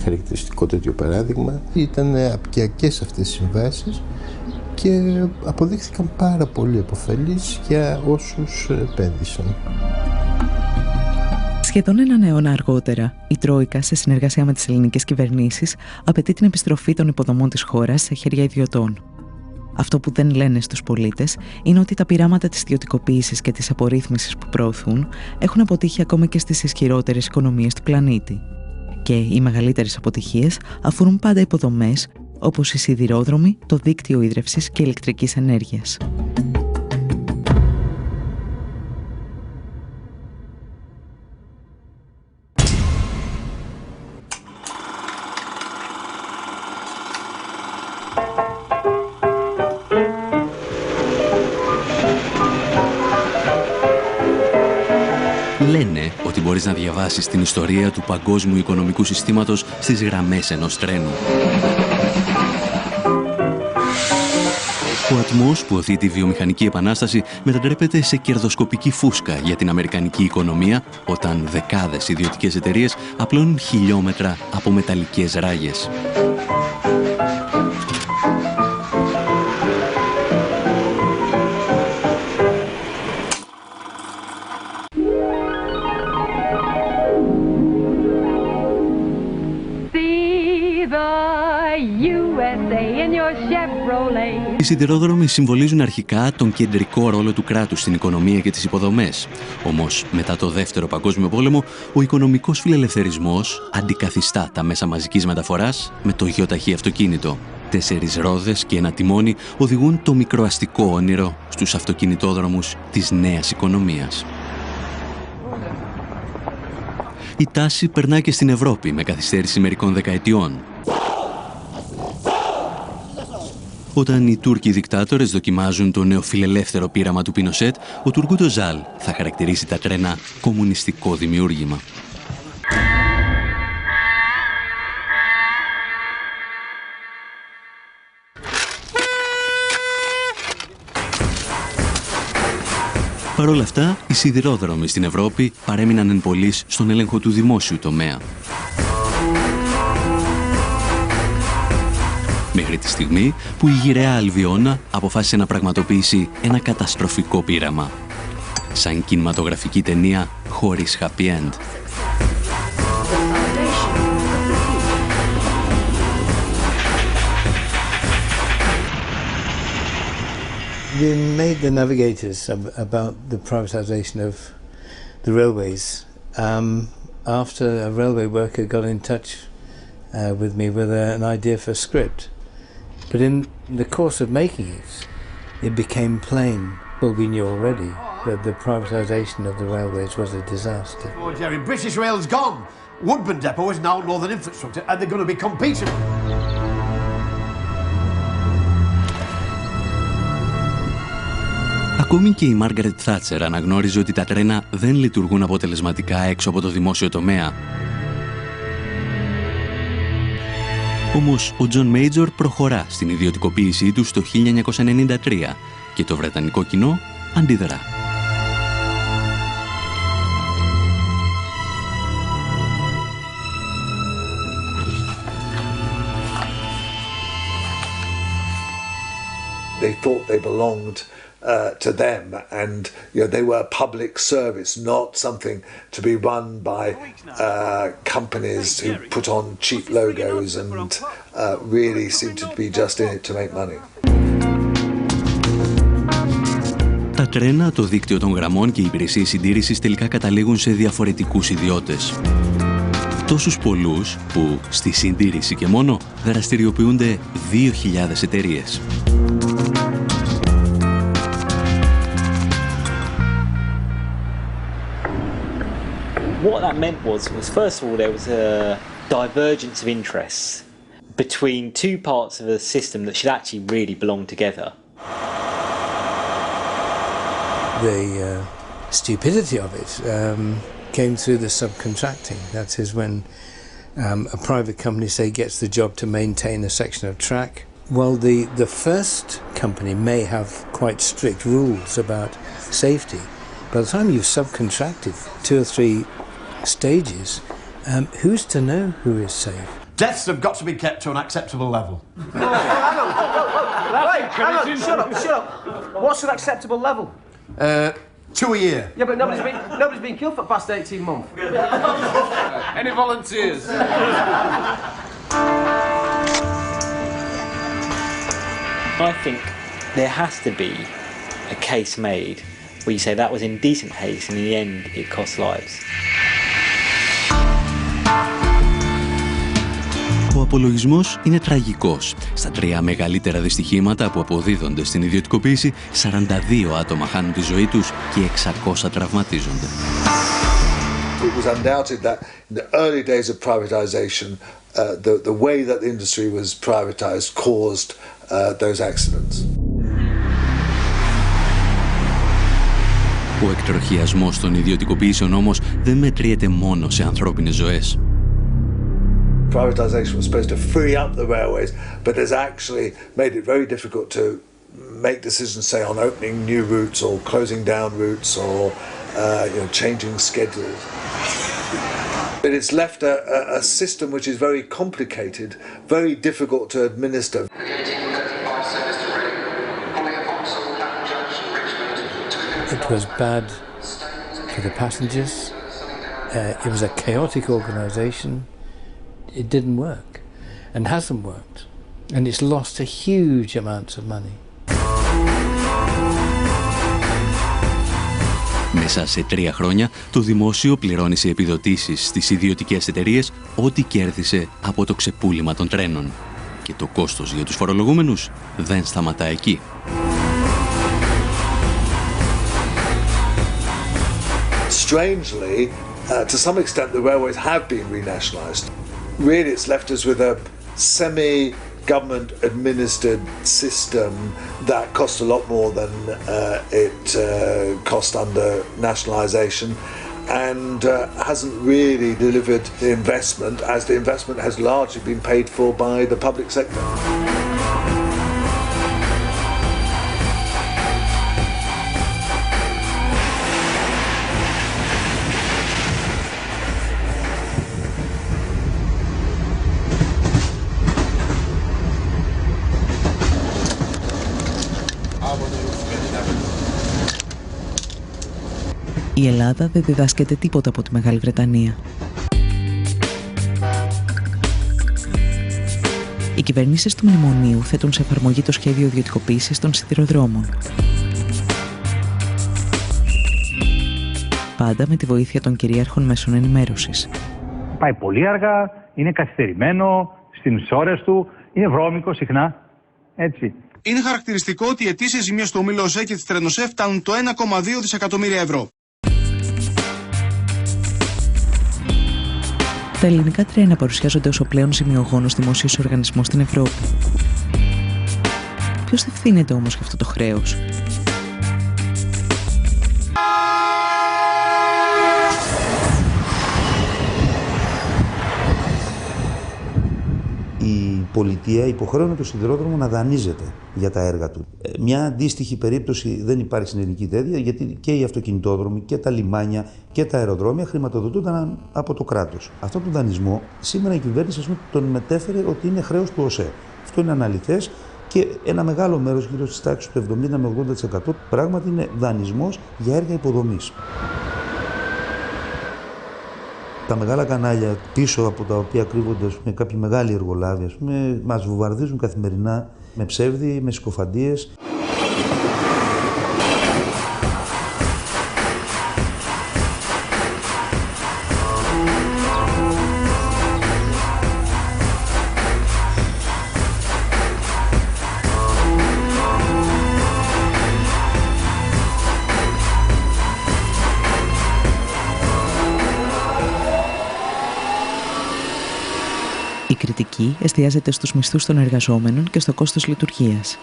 χαρακτηριστικό τέτοιο παράδειγμα. Ήταν απικιακές αυτές οι συμβάσεις και αποδείχθηκαν πάρα πολύ επωφελείς για όσους επένδυσαν. Σχεδόν έναν αιώνα αργότερα, η Τρόικα, σε συνεργασία με τις ελληνικές κυβερνήσεις, απαιτεί την επιστροφή των υποδομών της χώρας σε χέρια ιδιωτών. Αυτό που δεν λένε στους πολίτες είναι ότι τα πειράματα της ιδιωτικοποίησης και της απορρίθμισης που προωθούν έχουν αποτύχει ακόμα και στις ισχυρότερες οικονομίες του πλανήτη. Και οι μεγαλύτερες αποτυχίες αφορούν πάντα υποδομές όπως οι σιδηρόδρομοι, το δίκτυο ίδρευσης και ηλεκτρικής ενέργειας. Λένε ότι μπορείς να διαβάσεις την ιστορία του παγκόσμιου οικονομικού συστήματος στις γραμμές ενός τρένου. Ο ατμός που οθεί τη βιομηχανική επανάσταση μετατρέπεται σε κερδοσκοπική φούσκα για την αμερικανική οικονομία, όταν δεκάδες ιδιωτικές εταιρείες απλώνουν χιλιόμετρα από μεταλλικές ράγες. Οι σιδηρόδρομοι συμβολίζουν αρχικά τον κεντρικό ρόλο του κράτους στην οικονομία και τις υποδομές. Όμως, μετά το Δεύτερο Παγκόσμιο Πόλεμο, ο οικονομικός φιλελευθερισμός αντικαθιστά τα μέσα μαζικής μεταφοράς με το γιοταχή αυτοκίνητο. 4 ρόδες και ένα τιμόνι οδηγούν το μικροαστικό όνειρο στους αυτοκινητόδρομους της νέας οικονομίας. Η τάση περνά και στην Ευρώπη με καθυστέρηση μερικών δεκαετιών. Όταν οι Τούρκοι δικτάτορες δοκιμάζουν το νεοφιλελεύθερο πείραμα του Πινοσέτ, ο Τουργκούτ Οσάλ θα χαρακτηρίσει τα τρένα κομμουνιστικό δημιούργημα. Παρ' όλα αυτά, οι σιδηρόδρομοι στην Ευρώπη παρέμειναν εν πολλοίς στον έλεγχο του δημόσιου τομέα. Μέχρι τη στιγμή που η γυραιά Αλβιώνα αποφάσισε να πραγματοποιήσει ένα καταστροφικό πείραμα. Σαν κινηματογραφική ταινία χωρίς happy end. We made the navigators about the privatization of the railways after a railway worker got in touch with me with an idea for a script. But in the course of making it, it became plain, well, we knew already, that the privatisation of the railways was a disaster. Oh, Jerry, British Rail's gone. Woodburn Depot is now Northern Infrastructure, and they're going to be competing. Ακόμη και η Μάργαρετ Θάτσερ αναγνώριζε ότι τα τρένα δεν λειτουργούν αποτελεσματικά έξω από το δημόσιο τομέα. Όμως ο Τζον Μέιτζορ προχωρά στην ιδιωτικοποίησή του το 1993 και το βρετανικό κοινό αντιδρά. They thought they belonged to them, and they were a public service, not something to be run by companies who put on cheap logos and really seem to be just in it to make money. Τα τρένα, το δίκτυο των γραμμών και οι υπηρεσίες συντήρησης τελικά καταλήγουν σε διαφορετικούς ιδιώτες. Τόσους πολλούς που στη συντήρηση και μόνο δραστηριοποιούνται 2.000 εταιρείες. What that meant was first of all, there was a divergence of interests between two parts of a system that should actually really belong together. The stupidity of it came through the subcontracting. That is when a private company, say, gets the job to maintain a section of track. Well, the first company may have quite strict rules about safety. By the time you've subcontracted 2 or 3 stages, who's to know who is safe? Deaths have got to be kept to an acceptable level. Shut up. What's an acceptable level? 2 a year. Yeah, but nobody's been killed for the past 18 months. Any volunteers? I think there has to be a case made where you say that was indecent haste and in the end it cost lives. Ο απολογισμός είναι τραγικός. Στα 3 μεγαλύτερα δυστυχήματα που αποδίδονται στην ιδιωτικοποίηση, 42 άτομα χάνουν τη ζωή τους και 600 τραυματίζονται. It was undoubted that in the early days of privatization, the way that the industry was privatized caused those accidents. Ο εκτροχιασμός των ιδιωτικοποιήσεων όμως δεν μετριέται μόνο σε ανθρώπινες ζωές. Privatisation was supposed to free up the railways, but has actually made it very difficult to make decisions, say, on opening new routes or closing down routes or changing schedules. But it's left a system which is very complicated, very difficult to administer. It was bad for the passengers. It was a chaotic organisation. It didn't work and hasn't worked. And it's lost a huge amounts of money. Μέσα σε 3 χρόνια, το δημόσιο πληρώνει σε επιδοτήσεις στις ιδιωτικές εταιρείες ό,τι κέρδισε από το ξεπούλημα των τρένων. Και το κόστος για τους φορολογούμενους δεν σταματά εκεί. Strangely, to some extent, the railways have been renationalised. Really, it's left us with a semi-government administered system that costs a lot more than it cost under nationalisation and hasn't really delivered the investment, as the investment has largely been paid for by the public sector. Η Ελλάδα δεν διδάσκεται τίποτα από τη Μεγάλη Βρετανία. Οι κυβερνήσεις του Μνημονίου θέτουν σε εφαρμογή το σχέδιο ιδιωτικοποίησης των σιδηροδρόμων. Πάντα με τη βοήθεια των κυρίαρχων μέσων ενημέρωσης. Πάει πολύ αργά, είναι καθυστερημένο στις ώρες του, είναι βρώμικο συχνά, έτσι. Είναι χαρακτηριστικό ότι οι αιτήσεις ζημίες του ομίλου ΟΣΕ και της Τρενοσέ φτάνουν το 1,2 δισεκατομμύρια ευρώ. Τα ελληνικά τρένα παρουσιάζονται ως ο πλέον ζημιογόνος δημόσιος οργανισμός στην Ευρώπη. Ποιος ευθύνεται όμως για αυτό το χρέος? Η πολιτεία υποχρεώνει το σιδηρόδρομο να δανείζεται για τα έργα του. Μια αντίστοιχη περίπτωση δεν υπάρχει στην ελληνική τέτοια, γιατί και οι αυτοκινητόδρομοι και τα λιμάνια και τα αεροδρόμια χρηματοδοτούνταν από το κράτος. Αυτό το δανεισμό σήμερα η κυβέρνηση τον μετέφερε ότι είναι χρέος του ΟΣΕ. Αυτό είναι αναλυθές και ένα μεγάλο μέρος, γύρω στις τάξεις του 70 με 80%, πράγματι είναι δανεισμός για έργα υποδομής. Τα μεγάλα κανάλια πίσω από τα οποία κρύβονται κάποιοι μεγάλοι εργολάβοι, μας βομβαρδίζουν καθημερινά με ψεύδι, με συκοφαντίες. Η κριτική εστιάζεται στους μισθούς των εργαζόμενων και στο κόστος λειτουργίας.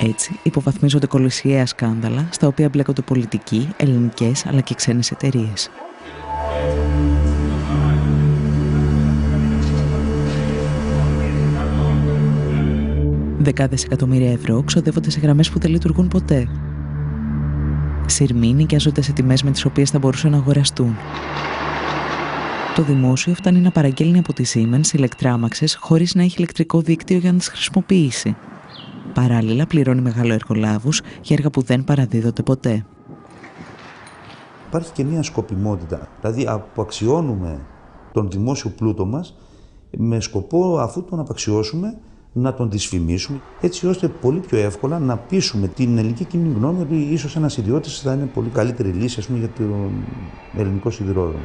Έτσι, υποβαθμίζονται κολυσιαία σκάνδαλα, στα οποία μπλέκονται πολιτικοί, ελληνικές αλλά και ξένες εταιρείες. Δεκάδες εκατομμύρια ευρώ ξοδεύονται σε γραμμές που δεν λειτουργούν ποτέ. Σειρμοί νοικιάζονται σε τιμές με τις οποίες θα μπορούσαν να αγοραστούν. Το δημόσιο φτάνει να παραγγέλνει από τη Siemens ηλεκτράμαξες χωρίς να έχει ηλεκτρικό δίκτυο για να τις χρησιμοποιήσει. Παράλληλα, πληρώνει μεγάλο εργολάβους για έργα που δεν παραδίδονται ποτέ. Υπάρχει και μια σκοπιμότητα, δηλαδή αποαξιώνουμε τον δημόσιο πλούτο μας με σκοπό, αφού τον απαξιώσουμε, να τον δυσφημίσουμε, έτσι ώστε πολύ πιο εύκολα να πείσουμε την ελληνική κοινή γνώμη ότι ίσως ένας ιδιώτης θα είναι πολύ καλύτερη λύση, για τον ελληνικό σιδηρόδρομο.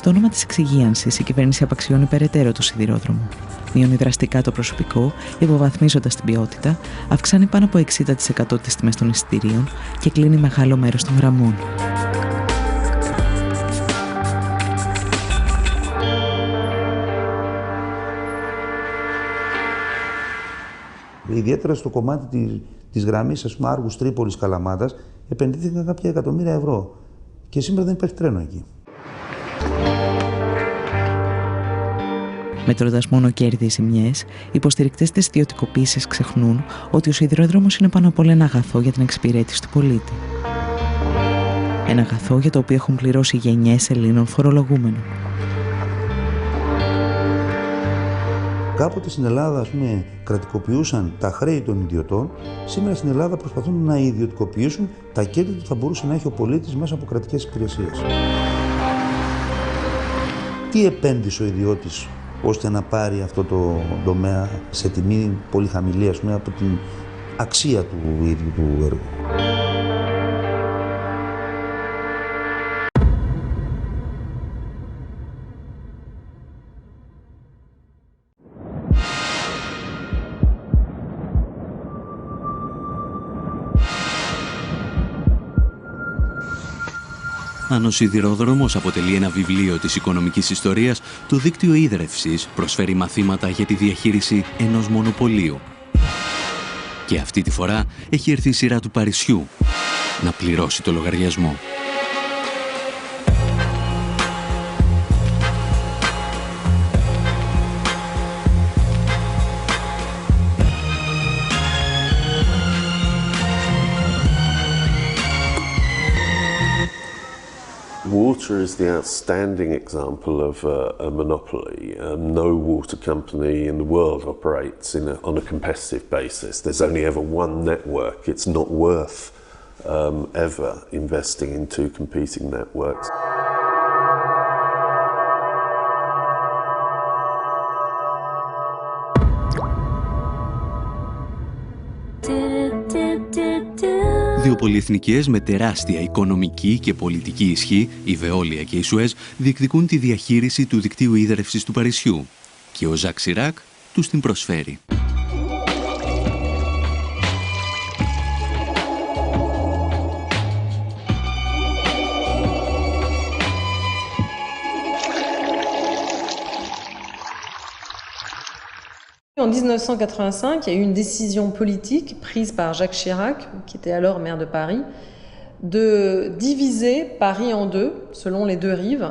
Στο όνομα της εξυγίανσης, η κυβέρνηση απαξιώνει περαιτέρω το σιδηρόδρομο. Μειώνει δραστικά το προσωπικό, υποβαθμίζοντας την ποιότητα, αυξάνει πάνω από 60% τις τιμές των εισιτηρίων και κλείνει μεγάλο μέρος των γραμμών. Ιδιαίτερα στο κομμάτι της γραμμής, ας πούμε, Άργους Τρίπολης Καλαμάτας, επενδύθηκαν κάποια εκατομμύρια ευρώ. Και σήμερα δεν υπάρχει τρένο εκεί. Μετρώντας μόνο κέρδη ή ζημιές, οι υποστηρικτές της ιδιωτικοποίησης ξεχνούν ότι ο σιδηρόδρομος είναι πάνω απ' όλα ένα αγαθό για την εξυπηρέτηση του πολίτη. Ένα αγαθό για το οποίο έχουν πληρώσει γενιές Ελλήνων φορολογούμενων. Κάποτε στην Ελλάδα, ας πούμε, κρατικοποιούσαν τα χρέη των ιδιωτών. Σήμερα στην Ελλάδα προσπαθούν να ιδιωτικοποιήσουν τα κέρδη που θα μπορούσε να έχει ο πολίτης μέσα από κρατικές υπηρεσίες. Τι επένδυσε ο ιδιώτης ώστε να πάρει αυτό το τομέα σε τιμή πολύ χαμηλή, ας πούμε, από την αξία του ίδιου του έργου. Αν ο σιδηρόδρομος αποτελεί ένα βιβλίο της οικονομικής ιστορίας, το δίκτυο ίδρευσης προσφέρει μαθήματα για τη διαχείριση ενός μονοπωλίου. Και αυτή τη φορά έχει έρθει η σειρά του Παρισιού να πληρώσει το λογαριασμό. Water is the outstanding example of a monopoly. No water company in the world operates on a competitive basis. There's only ever one network. It's not worth ever investing in two competing networks. Δύο πολυεθνικές με τεράστια οικονομική και πολιτική ισχύ, η Βεόλια και η Σουέζ, διεκδικούν τη διαχείριση του δικτύου ίδρευσης του Παρισιού και ο Ζακ Σιράκ τους την προσφέρει. En 1985, il y a eu une décision politique prise par Jacques Chirac, qui était alors maire de Paris, de diviser Paris en deux, selon les deux rives,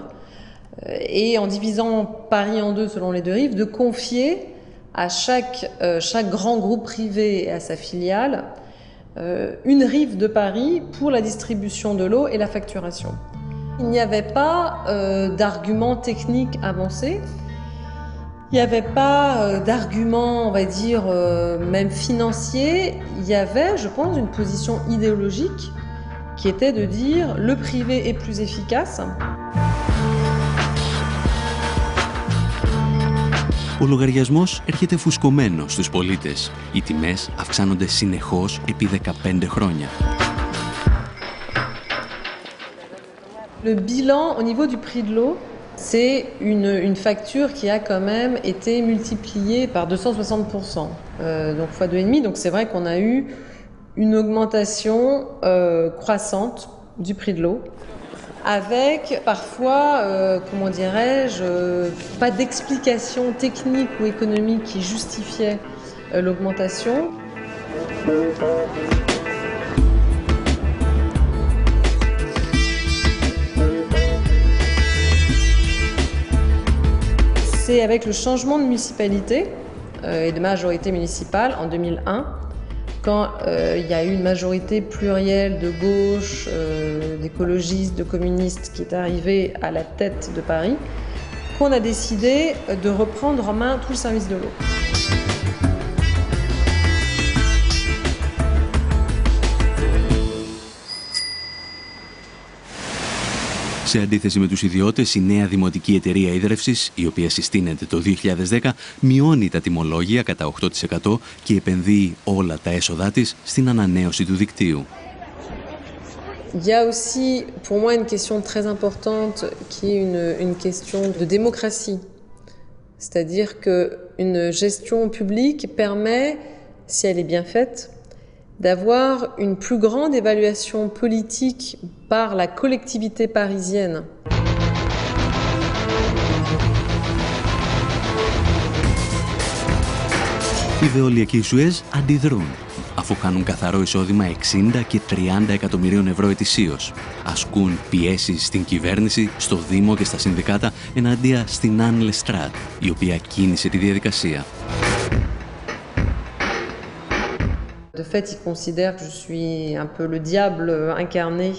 et en divisant Paris en deux selon les deux rives, de confier à chaque grand groupe privé et à sa filiale une rive de Paris pour la distribution de l'eau et la facturation. Il n'y avait pas d'arguments techniques avancés. Il n'y avait pas d'arguments, on va dire, même financiers. Il y avait, je pense, une position idéologique qui était de dire le privé est plus efficace. Ο λογαριασμός έρχεται φουσκωμένος στους πολίτες. Οι τιμές αυξάνονται συνεχώς επί 15 χρόνια. Le bilan au niveau du prix de l'eau, c'est une facture qui a quand même été multipliée par 260%, donc fois 2,5. Donc c'est vrai qu'on a eu une augmentation croissante du prix de l'eau, avec parfois, comment dirais-je, pas d'explication technique ou économique qui justifiait l'augmentation. C'est avec le changement de municipalité et de majorité municipale en 2001, quand il y a eu une majorité plurielle de gauche, d'écologistes, de communistes qui est arrivée à la tête de Paris, qu'on a décidé de reprendre en main tout le service de l'eau. Σε αντίθεση με τους ιδιώτες, η νέα δημοτική εταιρεία ίδρευσης, η οποία συστήνεται το 2010, μειώνει τα τιμολόγια κατά 8% και επενδύει όλα τα έσοδά της στην ανανέωση του δικτύου. Il y a aussi, pour moi, une question très importante qui est une question de démocratie. C'est-à-dire qu'une gestion publique permet, si elle est bien faite, d'avoir une plus grande évaluation politique par la collectivité parisienne. Η Βεόλια και η Σουέζ αντιδρούν, αφού κάνουν καθαρό εισόδημα 60 και 30 εκατομμυρίων ευρώ ετησίως. Ασκούν πιέσεις στην κυβέρνηση, στο Δήμο και στα συνδικάτα εναντία στην Άν Λεστράτ, η οποία κίνησε τη διαδικασία. De fait, il considère que je suis un peu le diable incarné.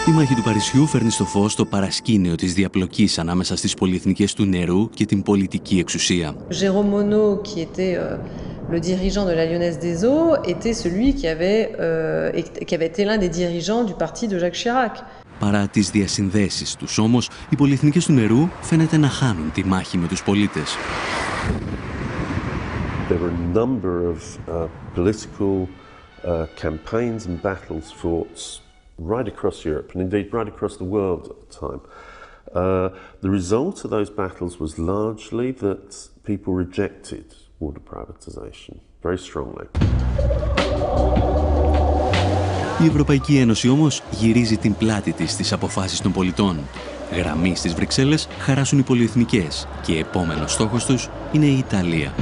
Η μάχη του Παρισιού φέρνει στο φως το παρασκήνιο της διαπλοκής ανάμεσα στις πολυεθνικές του νερού και την πολιτική εξουσία. Jérôme Monod, qui était le dirigeant de la Lyonnaise des Eaux, était celui qui avait été l'un des dirigeants du parti de Jacques Chirac. Παρά τις διασυνδέσεις τους όμως, οι πολυεθνικές του νερού φαίνεται να χάνουν τη μάχη με τους πολίτες. There were a number of political campaigns and battles fought right across Europe, and indeed right across the world at the time. The result of those battles was largely that people rejected water privatization very strongly. Η Ευρωπαϊκή Ένωση όμως γυρίζει την πλάτη της στις αποφάσεις των πολιτών. Γραμμή στις Βρυξέλλες χαράσουν οι πολυεθνικές και επόμενος στόχος τους είναι η Ιταλία.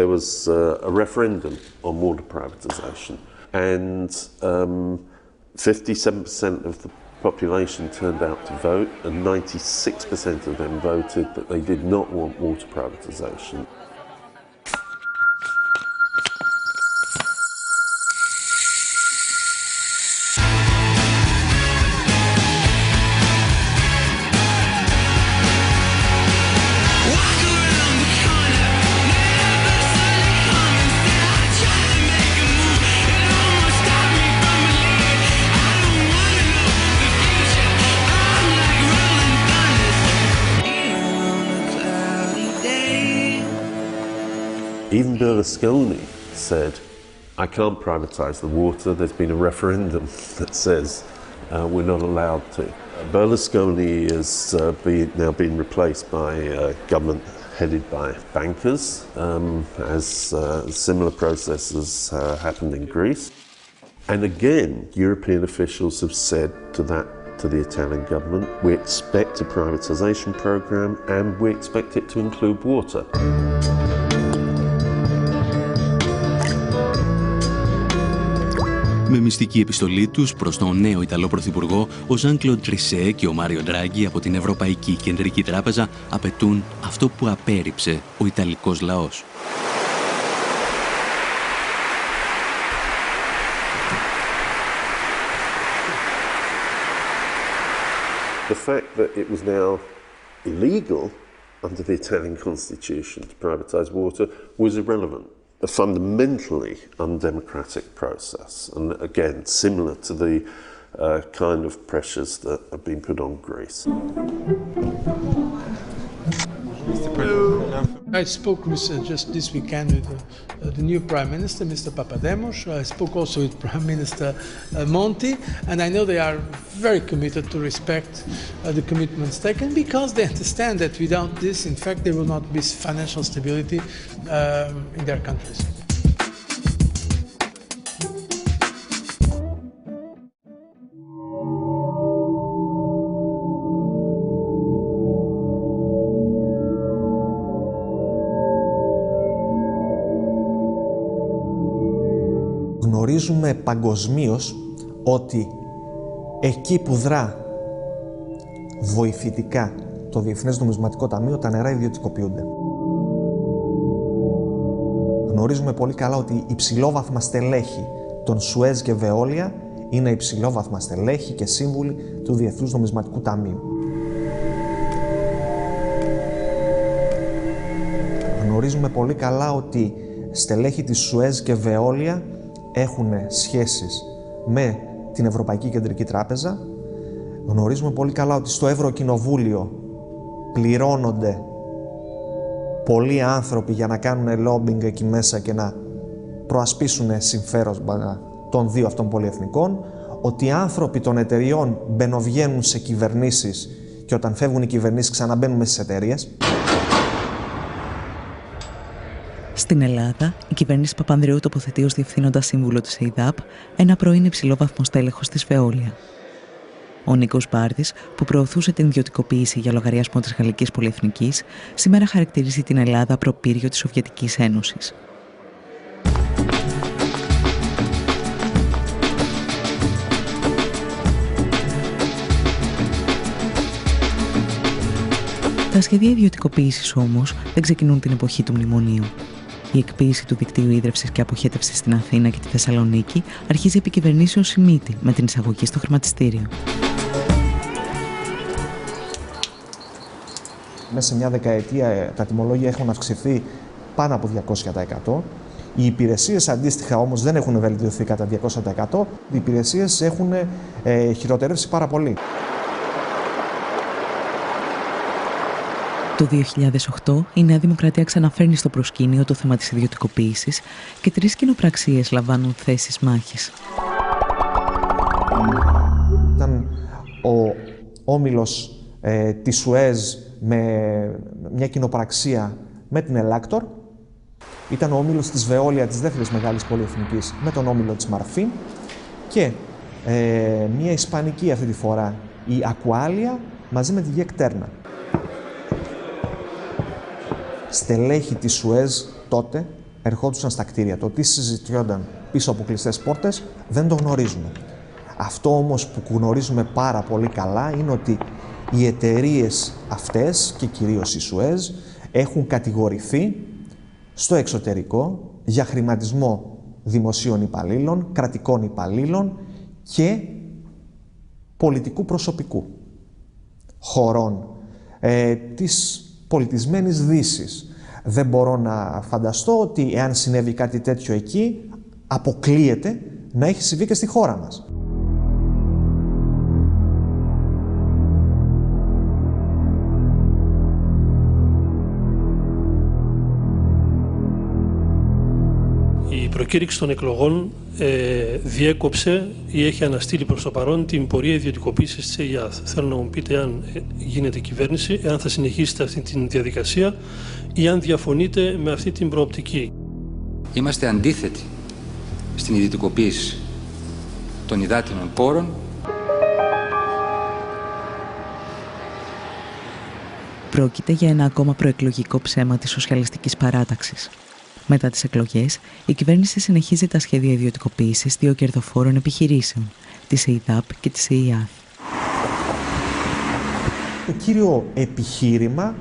There was a referendum on water privatisation, and 57% of the population turned out to vote, and 96% of them voted that they did not want water privatisation. Even Berlusconi said, I can't privatise the water. There's been a referendum that says we're not allowed to. Berlusconi is now being replaced by a government headed by bankers, as similar processes happened in Greece. And again, European officials have said to the Italian government, we expect a privatisation programme and we expect it to include water. Με μυστική επιστολή τους προς τον νέο Ιταλό Πρωθυπουργό, ο Ζαν-Κλοντ Τρισέ και ο Μάριο Ντράγκι από την Ευρωπαϊκή Κεντρική Τράπεζα απαιτούν αυτό που απέρριψε ο Ιταλικός λαός. The fact that it was now illegal under the Italian constitution to privatise water was irrelevant. A fundamentally undemocratic process, and again similar to the kind of pressures that have been put on Greece. I spoke just this weekend with the new Prime Minister, Mr. Papademos. I spoke also with Prime Minister Monti, and I know they are very committed to respect the commitments taken, because they understand that without this, in fact, there will not be financial stability in their countries. Γνωρίζουμε παγκοσμίως ότι εκεί που δρά βοηθητικά το Διεθνές Νομισματικό Ταμείο, τα νερά ιδιωτικοποιούνται. Γνωρίζουμε πολύ καλά ότι υψηλόβαθμα στελέχη των Σουέζ και Βεόλια είναι υψηλόβαθμα στελέχη και σύμβουλοι του Διεθνούς Νομισματικού Ταμείου. Γνωρίζουμε πολύ καλά ότι στελέχη της Σουέζ και Βεόλια έχουν σχέσεις με την Ευρωπαϊκή Κεντρική Τράπεζα. Γνωρίζουμε πολύ καλά ότι στο Ευρωκοινοβούλιο πληρώνονται πολλοί άνθρωποι για να κάνουν lobbying εκεί μέσα και να προασπίσουν συμφέροντα των δύο αυτών πολυεθνικών. ότι οι άνθρωποι των εταιριών μπαινοβγαίνουν σε κυβερνήσεις και όταν φεύγουν οι κυβερνήσεις ξαναμπαίνουν μέσα στις εταιρείες. Στην Ελλάδα, η κυβέρνηση Παπανδρέου τοποθετεί ως διευθύνοντα σύμβουλο της ΕΙΔΑΠ ένα πρώην υψηλόβαθμο στέλεχος της Veolia. Ο Νίκος Μπάρδης, που προωθούσε την ιδιωτικοποίηση για λογαριασμό της Γαλλικής Πολυεθνικής, σήμερα χαρακτηρίζει την Ελλάδα προπύργιο της Σοβιετικής Ένωσης. Τα σχέδια ιδιωτικοποίησης όμως δεν ξεκινούν την εποχή του μνημονίου. Η εκποίηση του δικτύου ίδρευσης και αποχέτευσης στην Αθήνα και τη Θεσσαλονίκη αρχίζει επί κυβερνήσεων Σιμίτη με την εισαγωγή στο χρηματιστήριο. Μέσα σε μια δεκαετία τα τιμολόγια έχουν αυξηθεί πάνω από 200%. Οι υπηρεσίες αντίστοιχα όμως δεν έχουν βελτιωθεί κατά 200%. Οι υπηρεσίες έχουν χειροτερεύσει πάρα πολύ. Το 2008 η Νέα Δημοκρατία ξαναφέρνει στο προσκήνιο το θέμα της ιδιωτικοποίησης και 3 κοινοπραξίες λαμβάνουν θέσεις μάχης. Ήταν ο όμιλος της Σουέζ με μια κοινοπραξία με την Ελάκτορ. Ήταν ο όμιλος της Veolia, της δεύτερης μεγάλης πολυεθνικής, με τον όμιλο της Μαρφίν. Και μια ισπανική αυτή τη φορά, η Aqualia, μαζί με τη Γεκτέρνα. Στελέχη της Σουέζ τότε ερχόντουσαν στα κτίρια. Το τι συζητιόνταν πίσω από κλειστές πόρτες δεν το γνωρίζουμε. Αυτό όμως που γνωρίζουμε πάρα πολύ καλά είναι ότι οι εταιρείες αυτές και κυρίως η Σουέζ έχουν κατηγορηθεί στο εξωτερικό για χρηματισμό δημοσίων υπαλλήλων, κρατικών υπαλλήλων και πολιτικού προσωπικού χωρών της πολιτισμένης Δύσης. Δεν μπορώ να φανταστώ ότι εάν συνέβη κάτι τέτοιο εκεί, αποκλείεται να έχει συμβεί και στη χώρα μας. Η προκήρυξη των εκλογών διέκοψε ή έχει αναστείλει προς το παρόν την πορεία ιδιωτικοποίησης της ΕΙΑΘ. Θέλω να μου πείτε αν γίνεται κυβέρνηση, εάν θα συνεχίσετε αυτή τη διαδικασία ή αν διαφωνείτε με αυτή την προοπτική. Είμαστε αντίθετοι στην ιδιωτικοποίηση των υδάτινων πόρων. Πρόκειται για ένα ακόμα προεκλογικό ψέμα της σοσιαλιστικής παράταξης. Μετά τις εκλογές, η κυβέρνηση συνεχίζει τα σχέδια ιδιωτικοποίησης 2 κερδοφόρων επιχειρήσεων, της ΕΙΔΑΠ και της ΕΙΑΘ. Το κύριο επιχείρημα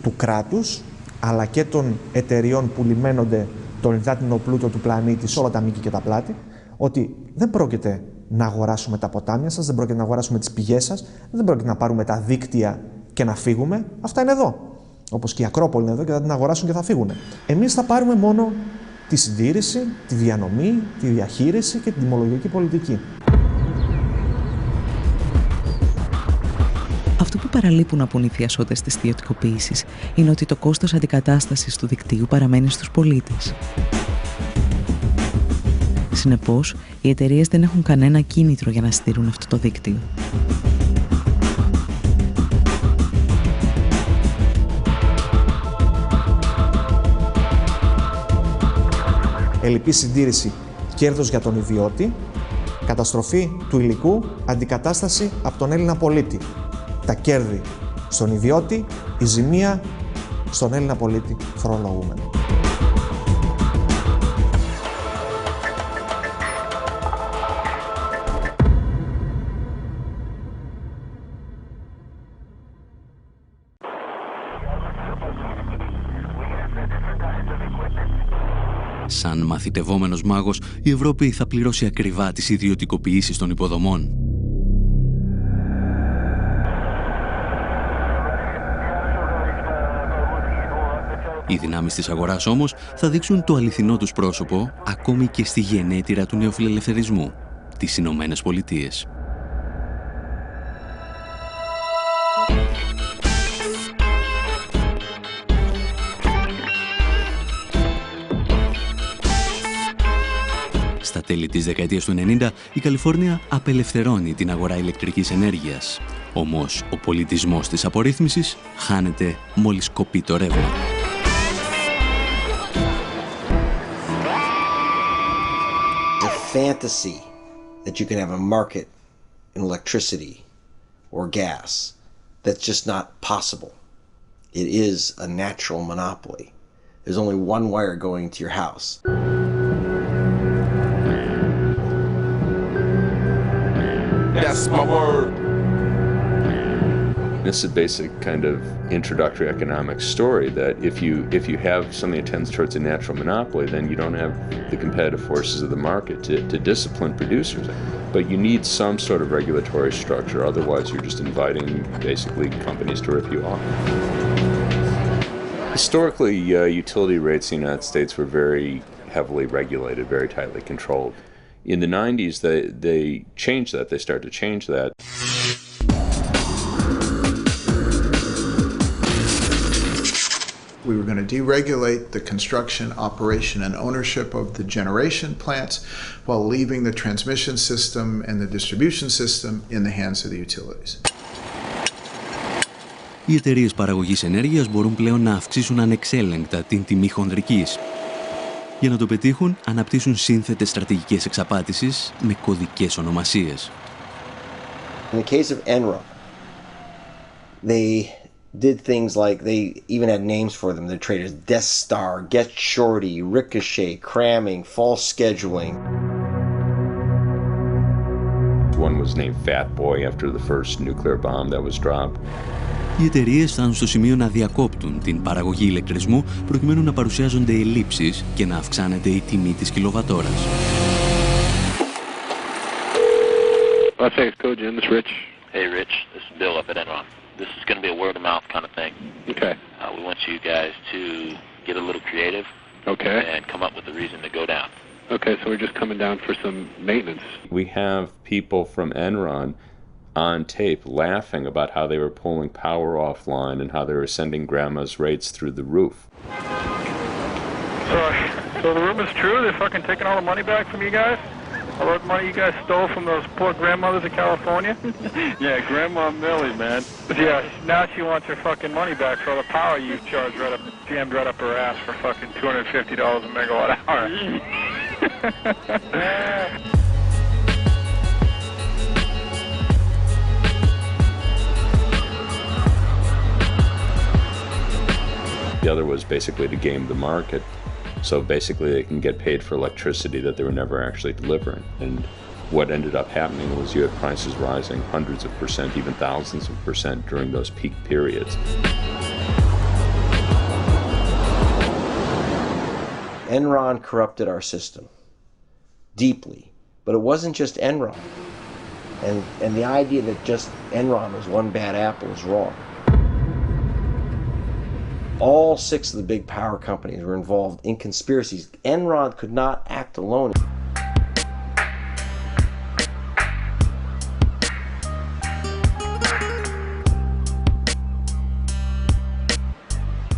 του κράτους, αλλά και των εταιριών που λιμένονται τον υδάτινο πλούτο του πλανήτη σε όλα τα μήκη και τα πλάτη, ότι δεν πρόκειται να αγοράσουμε τα ποτάμια σας, δεν πρόκειται να αγοράσουμε τις πηγές σας, δεν πρόκειται να πάρουμε τα δίκτυα και να φύγουμε. Αυτά είναι εδώ. Όπως και η Ακρόπολη είναι εδώ και θα την αγοράσουν και θα φύγουν. Εμείς θα πάρουμε μόνο τη συντήρηση, τη διανομή, τη διαχείριση και την τιμολογική πολιτική. Αυτό που παραλείπουν να πούν οι θειασότες της ιδιωτικοποίησης είναι ότι το κόστος αντικατάστασης του δικτύου παραμένει στους πολίτες. Συνεπώς, οι εταιρείες δεν έχουν κανένα κίνητρο για να στηρούν αυτό το δίκτυο. Ελλειπή συντήρηση, κέρδος για τον ιδιώτη, καταστροφή του υλικού, αντικατάσταση από τον Έλληνα πολίτη. Τα κέρδη στον ιδιώτη, η ζημία στον Έλληνα πολίτη φορολογούμενο. Σαν μαθητευόμενος μάγος, η Ευρώπη θα πληρώσει ακριβά τις ιδιωτικοποιήσεις των υποδομών. Οι δυνάμεις της αγοράς όμως θα δείξουν το αληθινό τους πρόσωπο ακόμη και στη γενέτειρα του νεοφιλελευθερισμού, τις Ηνωμένες Πολιτείες. Στα στα τέλη της δεκαετίας του 90, η Καλιφόρνια απελευθερώνει την αγορά ηλεκτρικής ενέργειας. Όμως, ο πολιτισμός της απορρίθμισης χάνεται μόλις κοπεί το ρεύμα. The fantasy that you can have a market in electricity or gas, that's just not possible. It is a natural monopoly. There's only one wire going to your house. That's my word. This is a basic kind of introductory economic story that if you have something that tends towards a natural monopoly, then you don't have the competitive forces of the market to discipline producers. But you need some sort of regulatory structure, otherwise you're just inviting basically companies to rip you off. Historically, utility rates in the United States were very heavily regulated, very tightly controlled. In the 90s, they changed that. They started to change that. We were going to deregulate the construction, operation, and ownership of the generation plants while leaving the transmission system and the distribution system in the hands of the utilities. Οι εταιρείες παραγωγής ενέργειας μπορούν πλέον να αυξήσουν ανεξέλεγκτα την τιμή χονδρικής. Για να το πετύχουν, αναπτύσσουν σύνθετες στρατηγικές εξαπάτησης με κωδικές ονομασίες. In the case of Enron, they did things like they even had names for them. They're traded as Death Star, Get Shorty, Ricochet, Cramming, False Scheduling. One was named Fat Boy after the first nuclear bomb that was dropped. Οι εταιρείες φτάνουν στο σημείο να διακόπτουν την παραγωγή ηλεκτρισμού προκειμένου να παρουσιάζονται ελλείψεις και να αυξάνεται η τιμή της κιλοβατόρας. Las Vegas Code, Jim. This is Rich. Hey, Rich. This is Bill up at Enron. This is going to be a word-of-mouth kind of thing. Okay. We want you guys to get a little creative. Okay. And come up with a reason to go down. Okay, so we're just coming down for some maintenance. We have people from Enron on tape laughing about how they were pulling power offline and how they were sending grandma's rates through the roof. So the rumor's true? They're fucking taking all the money back from you guys? All that money you guys stole from those poor grandmothers in California? Yeah, Grandma Millie, man. Yeah, now she wants her fucking money back for all the power you charged jammed right up her ass for fucking $250 a megawatt hour. The other was basically to game the market. So basically they can get paid for electricity that they were never actually delivering. And what ended up happening was you had prices rising hundreds of percent, even thousands of percent during those peak periods. Enron corrupted our system deeply, but it wasn't just Enron. And the idea that just Enron was one bad apple is wrong. All 6 of the big power companies were involved in conspiracies. Enron could not act alone.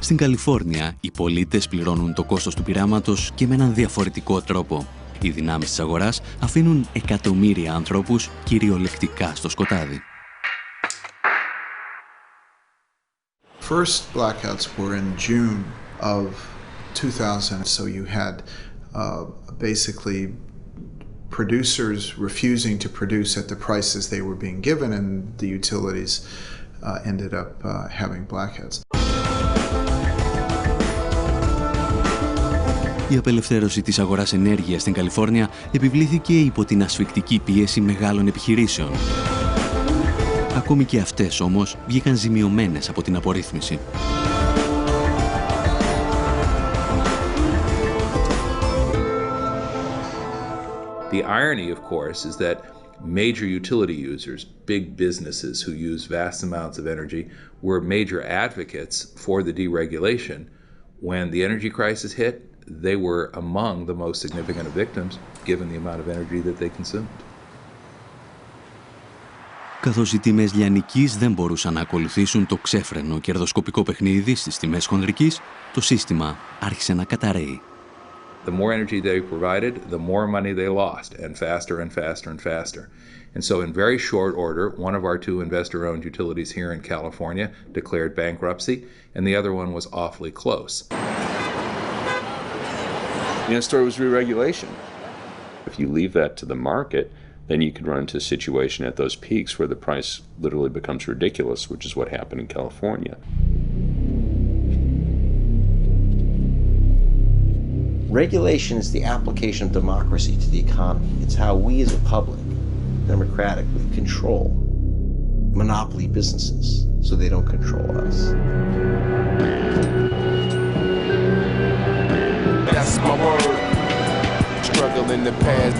Στην Καλιφόρνια, οι πολίτες πληρώνουν το κόστος του πειράματος και με έναν διαφορετικό τρόπο. Οι δυνάμεις της αγοράς αφήνουν εκατομμύρια ανθρώπους κυριολεκτικά στο σκοτάδι. First blackouts were in June of 2000, so you had basically producers refusing to produce at the prices they were being given, and the utilities ended up having blackouts. Η απελευθέρωση της αγοράς ενέργειας στην Καλιφόρνια επιβλήθηκε υπό την ασφικτική πίεση μεγάλων επιχειρήσεων. Ακόμη και αυτές όμως βγήκαν ζημιωμένες από την απορρίθμιση. The irony, of course, is that major utility users, big businesses who use vast amounts of energy, were major advocates for the deregulation. When the energy crisis hit, they were among the most significant victims, given the amount of energy that they consumed. Καθώς οι τιμές λιανικής δεν μπορούσαν να ακολουθήσουν το ξέφρενο κερδοσκοπικό παιχνίδι στις τιμές χονδρικής, το σύστημα άρχισε να καταρρέει. The more energy they provided, the more money they lost, and faster and faster and faster. And so in very short order, one of our two investor-owned utilities here in California declared bankruptcy, and the other one was awfully close. The story was re-regulation. If you leave that to the market, then you could run into a situation at those peaks where the price literally becomes ridiculous, which is what happened in California. Regulation is the application of democracy to the economy. It's how we as a public democratically control monopoly businesses so they don't control us. That's my word. Struggle in the past.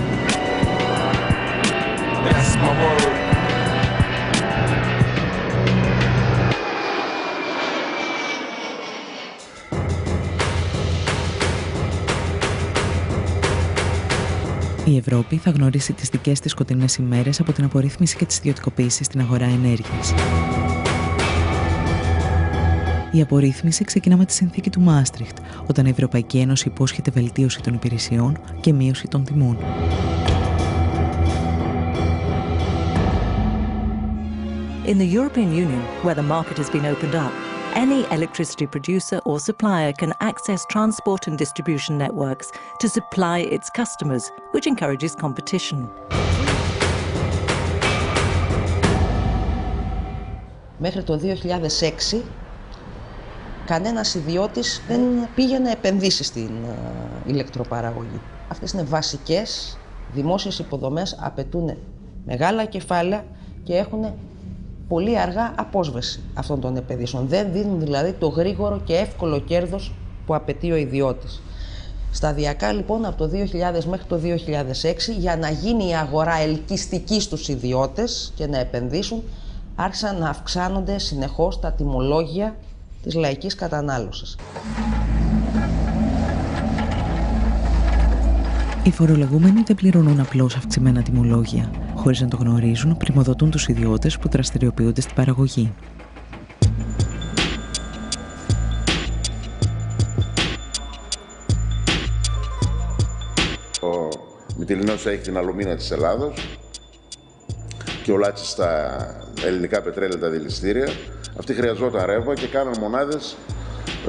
That's my word. Η Ευρώπη θα γνωρίσει τις δικές της σκοτεινές ημέρες από την απορρίθμιση και τις ιδιωτικοποίησεις στην αγορά ενέργειας. Η απορρίθμιση ξεκινά με τη συνθήκη του Μάστριχτ, όταν η Ευρωπαϊκή Ένωση υπόσχεται βελτίωση των υπηρεσιών και μείωση των τιμών. In the European Union, where the market has been opened up, any electricity producer or supplier can access transport and distribution networks to supply its customers, which encourages competition. Μέχρι το 2006, κανένας ιδιώτης δεν πήγε να επενδύσει στην ηλεκτροπαραγωγή. Αυτές είναι βασικές δημόσιες υποδομές, απαιτούν μεγάλα κεφάλαια και έχουν πολύ αργά απόσβεση αυτών των επενδύσεων. Δεν δίνουν δηλαδή το γρήγορο και εύκολο κέρδος που απαιτεί ο ιδιώτης. Σταδιακά λοιπόν από το 2000 μέχρι το 2006, για να γίνει η αγορά ελκυστική στους ιδιώτες και να επενδύσουν, άρχισαν να αυξάνονται συνεχώς τα τιμολόγια της λαϊκής κατανάλωσης. Οι φορολογούμενοι δεν πληρώνουν απλώς αυξημένα τιμολόγια. Χωρίς να το γνωρίζουν, πριμοδοτούν τους ιδιώτες που δραστηριοποιούνται στην παραγωγή. Ο Μυτιληνός έχει την αλουμίνα της Ελλάδος και ο Λάτσης στα ελληνικά πετρέλαια, τα δηληστήρια. Αυτοί χρειαζόταν ρεύμα και κάναν μονάδες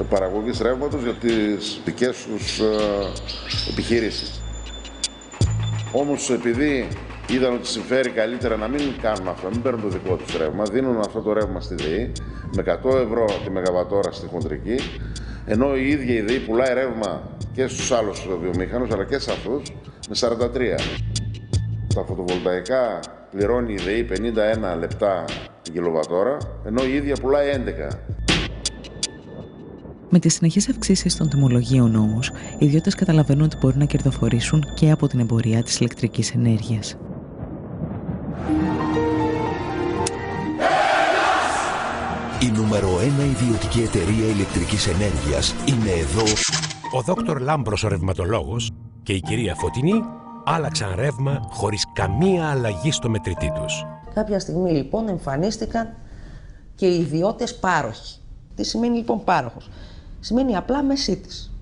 παραγωγής ρεύματος για τις δικές τους επιχειρήσεις. Όμως επειδή είδαν ότι συμφέρει καλύτερα να μην κάνουν αυτό, να μην παίρνουν το δικό τους ρεύμα, δίνουν αυτό το ρεύμα στη ΔΕΗ με 100 ευρώ τη μεγαβατόρα στη χοντρική, ενώ η ίδια η ΔΕΗ πουλάει ρεύμα και στους άλλους βιομήχανους αλλά και σε αυτούς με 43. Τα φωτοβολταϊκά πληρώνει η ΔΕΗ 51 λεπτά την κιλοβατόρα, ενώ η ίδια πουλάει 11. Με τις συνεχείς αυξήσεις των τιμολογίων όμως, οι ιδιώτες καταλαβαίνουν ότι μπορούν να κερδοφορήσουν και από την εμπορία της ηλεκτρικής ενέργειας. Η νούμερο 1 ιδιωτική εταιρεία ηλεκτρικής ενέργειας είναι εδώ. Ο Δόκτωρ Λάμπρος ο ρευματολόγος και η κυρία Φωτεινή άλλαξαν ρεύμα χωρίς καμία αλλαγή στο μετρητή τους. Κάποια στιγμή λοιπόν εμφανίστηκαν και οι ιδιώτες πάροχοι. Τι σημαίνει λοιπόν πάροχος? Σημαίνει απλά μεσίτης.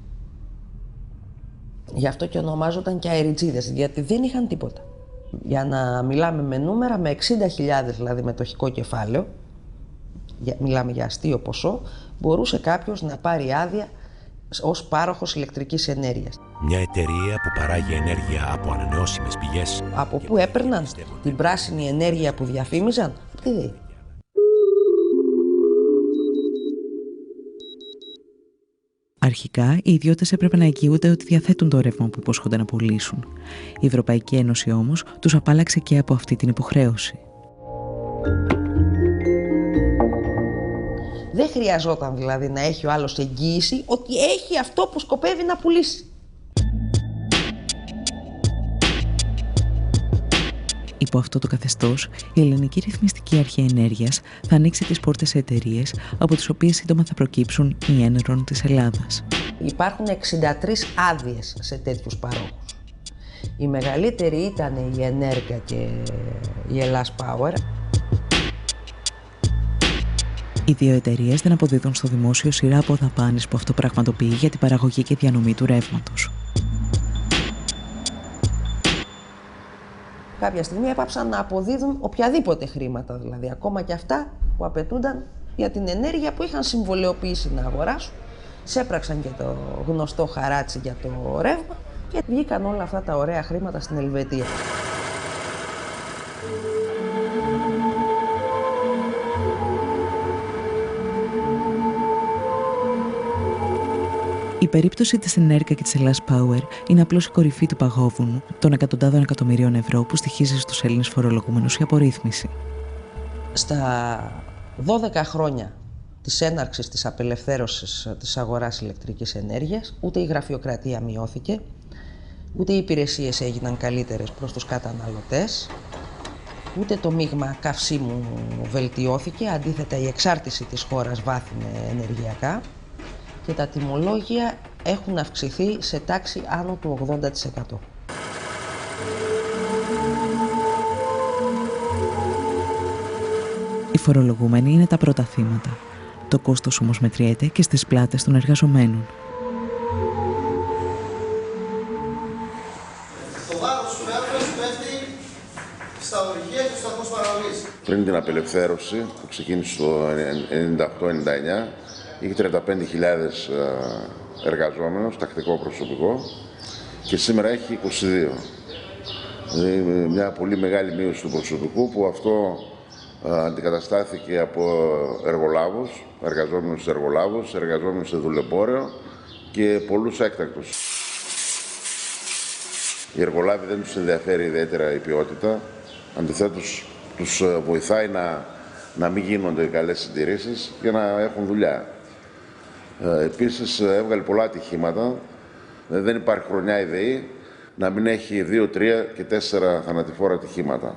Γι' αυτό και ονομάζονταν και αεριτζίδες, γιατί δεν είχαν τίποτα. Για να μιλάμε με νούμερα, με 60.000 δηλαδή μετοχικό κεφάλαιο, μιλάμε για αστείο ποσό, μπορούσε κάποιος να πάρει άδεια ως πάροχος ηλεκτρικής ενέργειας. Μια εταιρεία που παράγει ενέργεια από ανανεώσιμες πηγές. Από πού έπαιρναν την πράσινη ενέργεια που διαφήμιζαν? Από τη ΔΕΗ. Αρχικά, οι ιδιώτες έπρεπε να εγγυούνται ότι διαθέτουν το ρεύμα που υπόσχονται να πουλήσουν. Η Ευρωπαϊκή Ένωση όμως τους απάλλαξε και από αυτή την υποχρέωση. Δεν χρειαζόταν δηλαδή να έχει ο άλλος εγγύηση ότι έχει αυτό που σκοπεύει να πουλήσει. Υπό αυτό το καθεστώς, η Ελληνική Ρυθμιστική Αρχή Ενέργειας θα ανοίξει τις πόρτες σε εταιρείες από τις οποίες σύντομα θα προκύψουν οι Enron της Ελλάδας. Υπάρχουν 63 άδειες σε τέτοιους παρόχους. Η μεγαλύτερη ήταν η Ενέργεια και η Ελλάς Power. Οι δύο εταιρείες δεν αποδίδουν στο δημόσιο σειρά από δαπάνες που αυτό πραγματοποιεί για την παραγωγή και διανομή του ρεύματος. κάποια στιγμή έπαψαν να αποδίδουν οποιαδήποτε χρήματα, δηλαδή ακόμα και αυτά που απαιτούνταν για την ενέργεια που είχαν συμβολαιοποιήσει να αγοράσουν. Σέπραξαν και το γνωστό χαράτσι για το ρεύμα και βγήκαν όλα αυτά τα ωραία χρήματα στην Ελβετία. Η περίπτωση της Ενέρκα και της Ελλάς Power είναι απλώς η κορυφή του παγόβουνου των εκατοντάδων εκατομμυρίων ευρώ που στοιχίζει στους Έλληνες φορολογούμενους η απορρίθμιση. Στα 12 χρόνια της έναρξης της απελευθέρωσης της αγοράς ηλεκτρικής ενέργειας, ούτε η γραφειοκρατία μειώθηκε, ούτε οι υπηρεσίες έγιναν καλύτερες προς τους καταναλωτές, ούτε το μείγμα καυσίμου βελτιώθηκε, αντίθετα η εξάρτηση της χώρας βάθινε ενεργειακά και τα τιμολόγια έχουν αυξηθεί σε τάξη άνω του 80%. Οι φορολογούμενοι είναι τα πρώτα θύματα. Το κόστος όμως μετριέται και στις πλάτες των εργαζομένων. Το βάρος του έργου πέφτει στα ορυχεία και στους σταθμούς παραγωγής. Πριν την απελευθέρωση που ξεκίνησε το 98-99, είχε 35.000 εργαζόμενους, τακτικό προσωπικό, και σήμερα έχει 22. Δηλαδή μια πολύ μεγάλη μείωση του προσωπικού που αυτό αντικαταστάθηκε από εργολάβους, εργαζόμενους σε εργολάβους, εργαζόμενους σε δουλεμπόριο και πολλούς έκτακτους. Οι εργολάβοι δεν τους ενδιαφέρει ιδιαίτερα η ποιότητα, αντιθέτως τους βοηθάει να μην γίνονται καλές συντηρήσεις για να έχουν δουλειά. Επίσης έβγαλε πολλά ατυχήματα, δεν υπάρχει χρονιά η ΔΕΗ να μην έχει 2, 3 και 4 θανατηφόρα ατυχήματα.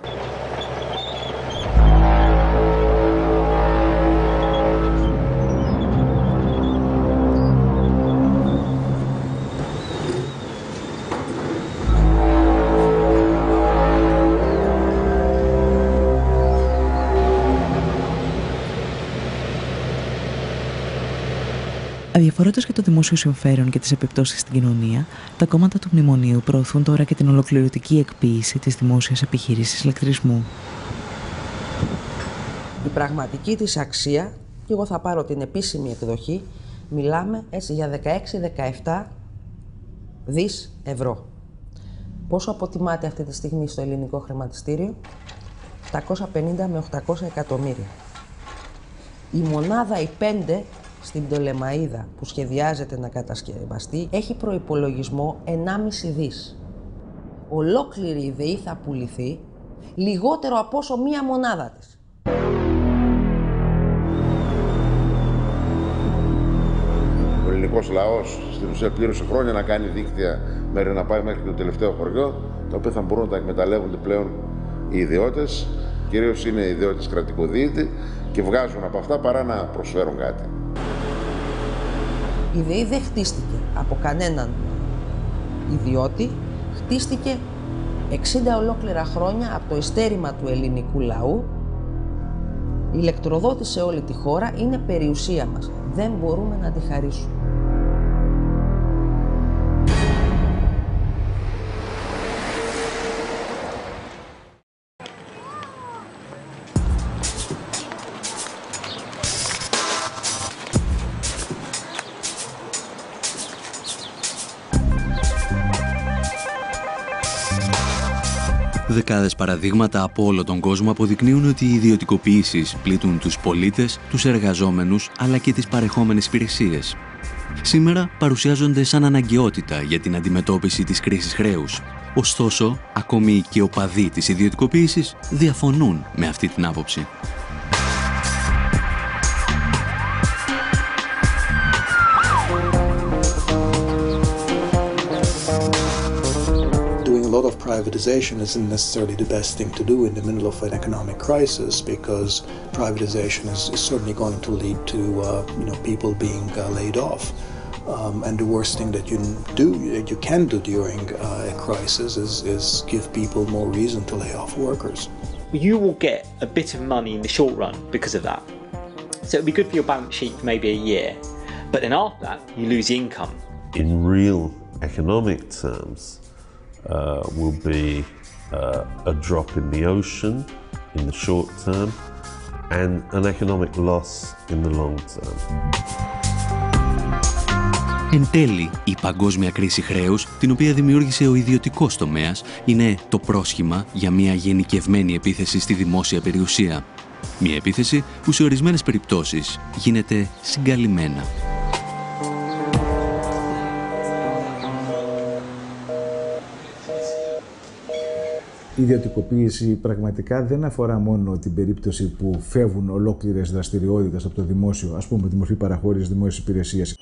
Αδιαφορώντας και το δημόσιο συμφέρον και τις επιπτώσεις στην κοινωνία, τα κόμματα του Μνημονίου προωθούν τώρα και την ολοκληρωτική εκποίηση της δημόσιας επιχείρησης ηλεκτρισμού. Η πραγματική της αξία, και εγώ θα πάρω την επίσημη εκδοχή, μιλάμε έτσι για 16-17 δις ευρώ. Πόσο αποτιμάται αυτή τη στιγμή στο ελληνικό χρηματιστήριο? 750 με 800 εκατομμύρια. Η μονάδα, η 5, στην Πτολεμαΐδα που σχεδιάζεται να κατασκευαστεί, έχει προϋπολογισμό 1,5 δις. Ολόκληρη η ΔΕΗ θα πουληθεί λιγότερο από όσο μία μονάδα της. Ο ελληνικός λαός στην ουσία πλήρωσε χρόνια να κάνει δίκτυα μέχρι να πάει μέχρι το τελευταίο χωριό, τα οποία θα μπορούν να τα εκμεταλλεύονται πλέον οι ιδιώτες, κυρίως είναι οι ιδιώτες κρατικοδίαιτε, και βγάζουν από αυτά παρά να προσφέρουν κάτι. Η ΔΕΗ δεν χτίστηκε από κανέναν ιδιώτη, χτίστηκε 60 ολόκληρα χρόνια από το ειστέρημα του ελληνικού λαού. Η ηλεκτροδότηση σε όλη τη χώρα είναι περιουσία μας. Δεν μπορούμε να τη χαρίσουμε. Δεκάδες παραδείγματα από όλο τον κόσμο αποδεικνύουν ότι οι ιδιωτικοποιήσεις πλήττουν τους πολίτες, τους εργαζόμενους, αλλά και τις παρεχόμενες υπηρεσίες. Σήμερα παρουσιάζονται σαν αναγκαιότητα για την αντιμετώπιση της κρίσης χρέους. Ωστόσο, ακόμη και οι οπαδοί της ιδιωτικοποίησης διαφωνούν με αυτή την άποψη. Privatization isn't necessarily the best thing to do in the middle of an economic crisis, because privatization is certainly going to lead to people being laid off. And the worst thing that you can do during a crisis is give people more reason to lay off workers. You will get a bit of money in the short run because of that. So it'll be good for your balance sheet for maybe a year, but then after that you lose income. In real economic terms, will be a drop in the ocean in the short term and an economic loss in the long term. Εν τέλει, η παγκόσμια κρίση χρέους, την οποία δημιούργησε ο ιδιωτικός τομέας, είναι το πρόσχημα για μια γενικευμένη επίθεση στη δημόσια περιουσία. Μια επίθεση που σε ορισμένες περιπτώσεις γίνεται συγκαλυμμένα. Η ιδιωτικοποίηση πραγματικά δεν αφορά μόνο την περίπτωση που φεύγουν ολόκληρες δραστηριότητες από το δημόσιο, ας πούμε τη μορφή παραχώρησης δημόσιας υπηρεσίας.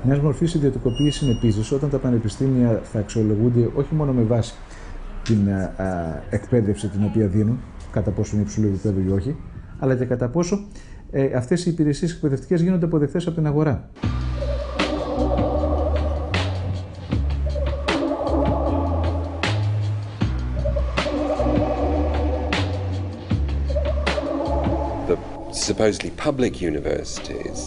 Μια μορφή ιδιωτικοποίηση είναι επίσης όταν τα πανεπιστήμια θα αξιολογούνται όχι μόνο με βάση την εκπαίδευση την οποία δίνουν, κατά πόσο είναι υψηλού επίπεδου ή όχι, αλλά και κατά πόσο αυτές οι υπηρεσίες εκπαιδευτικές γίνονται αποδεκτές από την αγορά. Supposedly public universities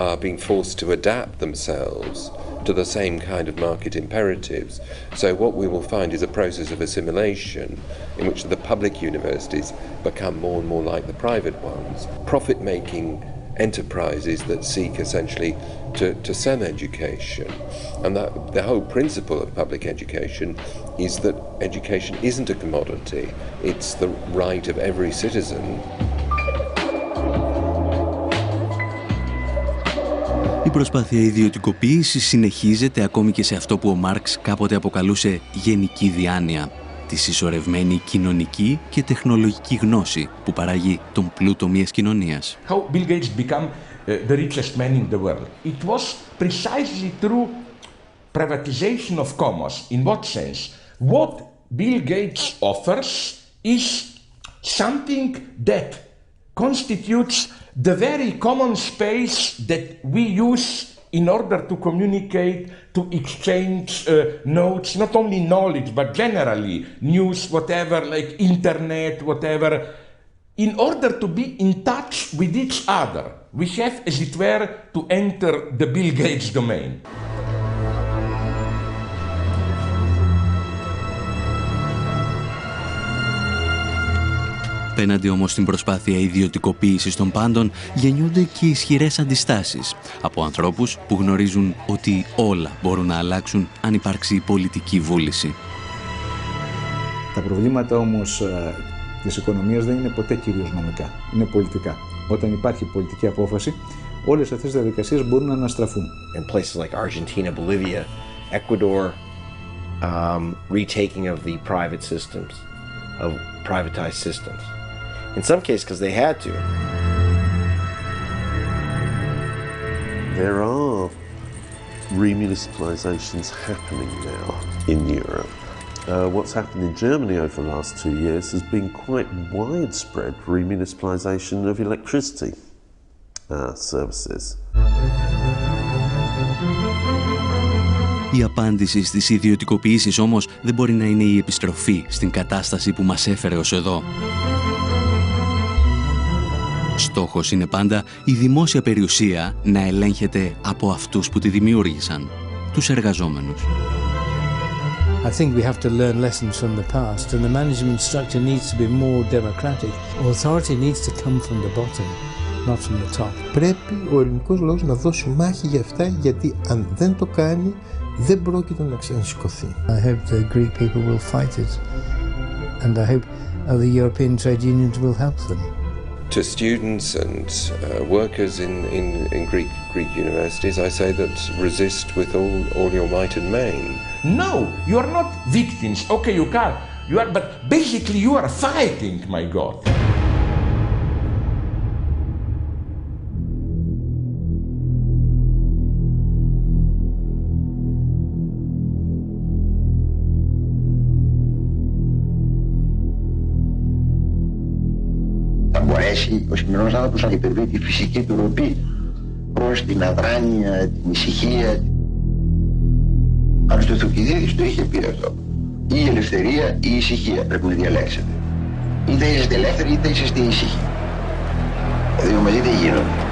are being forced to adapt themselves to the same kind of market imperatives. So what we will find is a process of assimilation in which the public universities become more and more like the private ones, profit-making enterprises that seek essentially to sell education. And that the whole principle of public education is that education isn't a commodity, it's the right of every citizen. Η προσπάθεια ιδιωτικοποίησης συνεχίζεται ακόμη και σε αυτό που ο Μάρξ κάποτε αποκαλούσε γενική διάνοια, τη συσσωρευμένη κοινωνική και τεχνολογική γνώση που παράγει τον πλούτο μιας κοινωνίας. How Bill Gates became the richest man in the world. It was precisely through privatization of commerce. In what sense? What Bill Gates offers is something that constitutes the very common space that we use in order to communicate, to exchange notes, not only knowledge, but generally news, whatever, like internet, whatever. In order to be in touch with each other, we have, as it were, to enter the Bill Gates domain. Απέναντι όμως στην προσπάθεια ιδιωτικοποίησης των πάντων γεννιούνται και ισχυρές αντιστάσεις από ανθρώπους που γνωρίζουν ότι όλα μπορούν να αλλάξουν αν υπάρξει πολιτική βούληση. Τα προβλήματα όμως της οικονομίας δεν είναι ποτέ κυρίως νομικά, είναι πολιτικά. Όταν υπάρχει πολιτική απόφαση, όλες αυτές τις διαδικασίες μπορούν να αναστραφούν. In places like Argentina, Bolivia, Ecuador, retaking of the private systems, of privatized systems. In some cases, because they had to. There are remunicipalizations happening now in Europe. What's happened in Germany over the last 2 years has been quite widespread remunicipalization of electricity services. Η απάντηση στις ιδιωτικοποιήσεις όμως δεν μπορεί να είναι η επιστροφή στην κατάσταση που μας έφερε ως εδώ. Στόχος είναι πάντα η δημόσια περιουσία να ελέγχεται από αυτούς που τη δημιούργησαν, τους εργαζόμενους. I think we have to learn lessons from the past and the management structure needs to be more democratic. Authority needs to come from the bottom, not from the top. Πρέπει ο ελληνικός λαός να δώσει μάχη για αυτά, γιατί αν δεν το κάνει δεν πρόκειται να ξανασηκωθεί. I hope the Greek people will fight it and I hope other European trade unions will help them. To students and workers in Greek universities, I say that resist with all your might and main. No, you are not victims. Okay, you can. You are, but basically you are fighting, my God. Μπορέσει ο σημερινός άνθρωπος να υπερβεί τη φυσική του ροπή προς την αδράνεια, την ησυχία. Αν στο Θουκυδίδης το είχε πει αυτό. Ή η ελευθερία ή η ησυχία πρέπει να διαλέξετε. Είτε είσαστε ελεύθεροι είτε είσαστε ήσυχοι. Τα δύο μαζί δεν γίνονται.